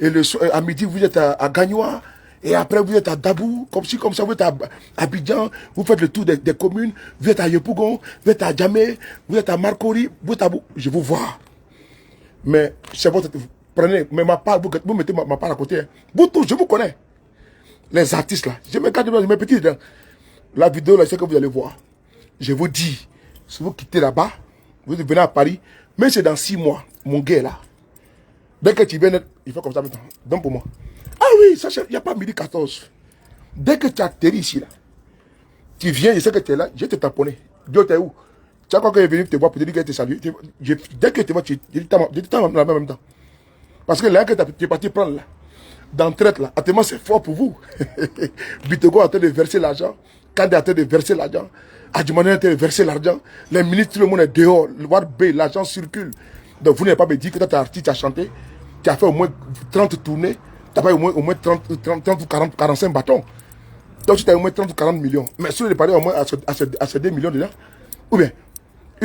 et à midi vous êtes à Gagnoa, et après vous êtes à Dabou, comme ça vous êtes à Abidjan, vous faites le tour des communes, vous êtes à Yopougon, vous êtes à Djamé, vous êtes à Marcory, vous êtes à je vous vois. Mais c'est votre... Prenez, mais ma part, vous mettez ma part à côté. Hein. Vous tous, je vous connais. Les artistes là, je me garde mes petits dedans. La vidéo là, c'est que vous allez voir. Je vous dis, si vous quittez là-bas, vous venez à Paris, mais c'est dans 6 mois, mon gars est là. Dès que tu viens, il fait comme ça maintenant. Donne pour moi. Ah oui, ça, il n'y a pas midi 14. Dès que tu atterris ici, là, tu viens, je sais que tu es là, je vais te tamponner. Dieu, tu es où? Tu as quoi qu'il est venu te voir pour te dire qu'il te salue. Dès que tu vois, tu es en même temps. Parce que là, que tu es parti prendre là, dans le traite là, actuellement c'est fort pour vous. Bitogo est en train de verser l'argent. Kandé est en train de verser l'argent. Adjumane est en train de verser l'argent. Les ministres, tout le monde est dehors. L'argent circule. Donc vous n'avez pas me dire que tu es artiste, tu as chanté, tu as fait au moins 30 tournées, tu as fait au moins 30 ou 40, 45 bâtons. Donc tu as au moins 30 ou 40 millions. Mais si vous parlez au moins à ces 2 millions déjà, ou bien,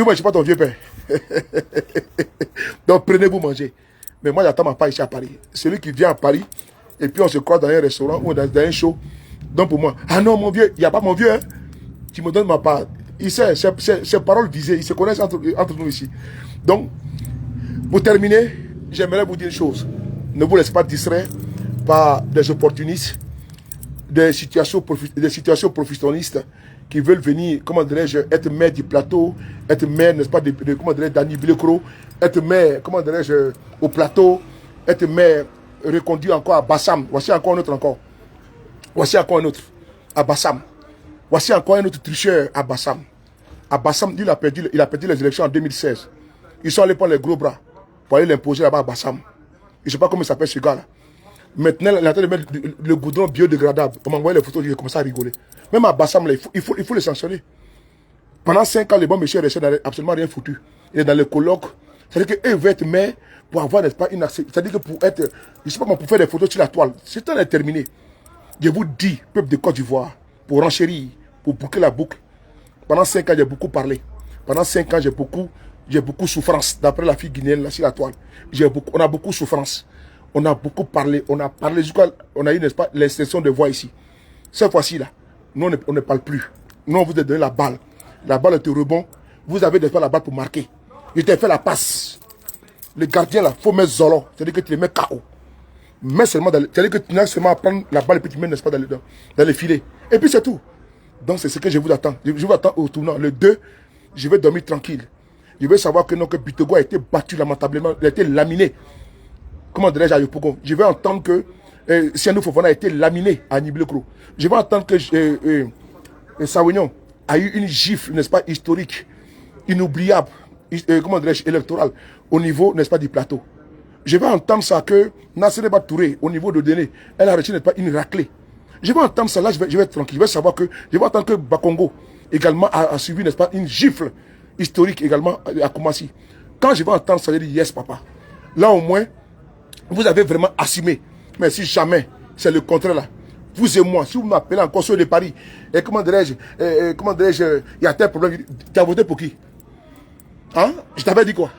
moi, je ne suis pas ton vieux père. Donc, prenez-vous manger. Mais moi, j'attends ma part ici à Paris. Celui qui vient à Paris, et puis on se croise dans un restaurant ou dans un show. Donc, pour moi, ah non, mon vieux, il n'y a pas mon vieux. Hein. Tu me donnes ma part. Il sait, ses paroles visées, ils se connaissent entre nous ici. Donc, pour terminer, j'aimerais vous dire une chose. Ne vous laissez pas distraire par des opportunistes, des situations professionnalistes qui veulent venir, comment dirais-je, être maire du plateau, être maire, n'est-ce pas, comment dirais-je, d'Annie Bilecro, être maire, comment dirais-je, au plateau, être maire reconduit encore à Bassam. Voici encore un autre encore. Voici encore un autre à Bassam. Voici encore un autre tricheur à Bassam. À Bassam, il a perdu les élections en 2016. Ils sont allés prendre les gros bras pour aller l'imposer là-bas à Bassam. Je ne sais pas comment il s'appelle ce gars-là. Maintenant, il est en train de mettre le goudron biodégradable. On m'a envoyé les photos, j'ai commencé à rigoler. Même à Bassam, là, il faut les sanctionner. Pendant 5 ans, les bons messieurs restent absolument rien foutu. Il est dans les colloques. C'est-à-dire qu'eux veulent être maire pour avoir, n'est-ce pas, une accès. C'est-à-dire que pour être, je ne sais pas comment, pour faire des photos sur la toile. C'est temps d'être terminé. Je vous dis, peuple de Côte d'Ivoire, pour renchérir, pour boucler la boucle. Pendant 5 ans, j'ai beaucoup parlé. Pendant 5 ans, j'ai beaucoup souffrance. D'après la fille guinéenne, là, sur la toile. On a beaucoup souffrance. On a beaucoup parlé. On a parlé jusqu'à. On a eu, n'est-ce pas, l'extension de voix ici. Cette fois-ci, là, nous, on ne parle plus. Nous, on vous a donné la balle. La balle était rebond. Vous avez, n'est-ce pas, la balle pour marquer. Il t'a fait la passe. Le gardien, là, il faut mettre Zolo. C'est-à-dire que tu les mets KO. Mais seulement c'est-à-dire que tu n'as seulement à prendre la balle et puis tu mets, n'est-ce pas, dans les filets. Et puis c'est tout. Donc c'est ce que je vous attends. Je vous attends au tournant. Le 2, je vais dormir tranquille. Je veux savoir que non, que Bitogo a été battu lamentablement, il a été laminé. Comment dirais-je à Yopougon? Je vais entendre que Sianou Fofana a été laminé à Niblekro. Je vais entendre que Sawignon a eu une gifle, n'est-ce pas, historique, inoubliable, comment dirais-je, électorale, au niveau, n'est-ce pas, du plateau. Je vais entendre ça que Nassere Touré, au niveau de Déné, elle a reçu, n'est-ce pas, une raclée. Je vais entendre ça, là, je vais être tranquille. Je vais savoir que, je vais entendre que Bakongo également a suivi, n'est-ce pas, une gifle historique également à Koumassi. Quand je vais entendre ça, je vais dire yes, papa. Là, au moins, vous avez vraiment assumé. Mais si jamais, c'est le contraire là. Vous et moi, si vous m'appelez encore sur de Paris, et comment dirais-je, il y a tel problème, tu as voté pour qui? Hein? Je t'avais dit quoi?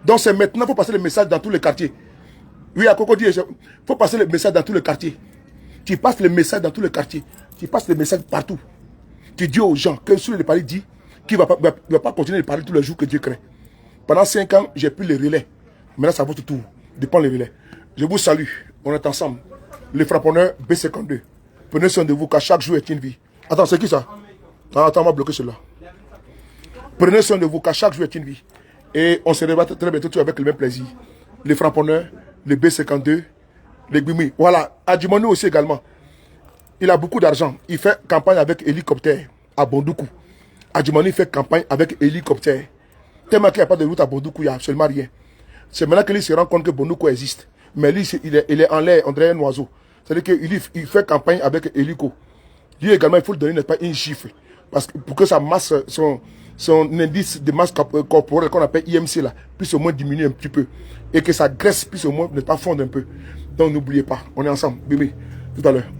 Donc c'est maintenant, il faut passer le message dans tous les quartiers. Oui, à Coco dit, il faut passer le message dans tous les quartiers. Tu passes le message dans tous les quartiers. Tu passes le message partout. Tu dis aux gens que sur le Paris dit qu'il ne va pas continuer de parler tous les jours que Dieu crée. Pendant 5 ans, j'ai pris le relais. Maintenant, c'est à votre tour de prendre le relais. Je vous salue. On est ensemble. Les frapponneurs B52. Prenez soin de vous car chaque jour est une vie. Attends, c'est qui ça? Attends, on va bloquer cela. Prenez soin de vous car chaque jour est une vie. Et on se revoit très bientôt avec le même plaisir. Les frapponneurs, les B52, les Gbimi. Voilà, Adjumani aussi également. Il a beaucoup d'argent. Il fait campagne avec hélicoptère à Bondoukou. Adjumani fait campagne avec hélicoptère. Tellement qu'il n'y a pas de route à Bondoukou, il n'y a absolument rien. C'est maintenant qu'il se rend compte que Bondoukou existe. Mais lui, il est en l'air, on dirait un oiseau. C'est-à-dire qu'il fait campagne avec hélico. Lui également, il faut lui donner, n'est-ce pas, une chiffre. Parce que pour que sa masse, son indice de masse corporelle qu'on appelle IMC là, puisse au moins diminuer un petit peu. Et que sa graisse puisse au moins ne pas fondre un peu. Donc n'oubliez pas, on est ensemble, bébé, tout à l'heure.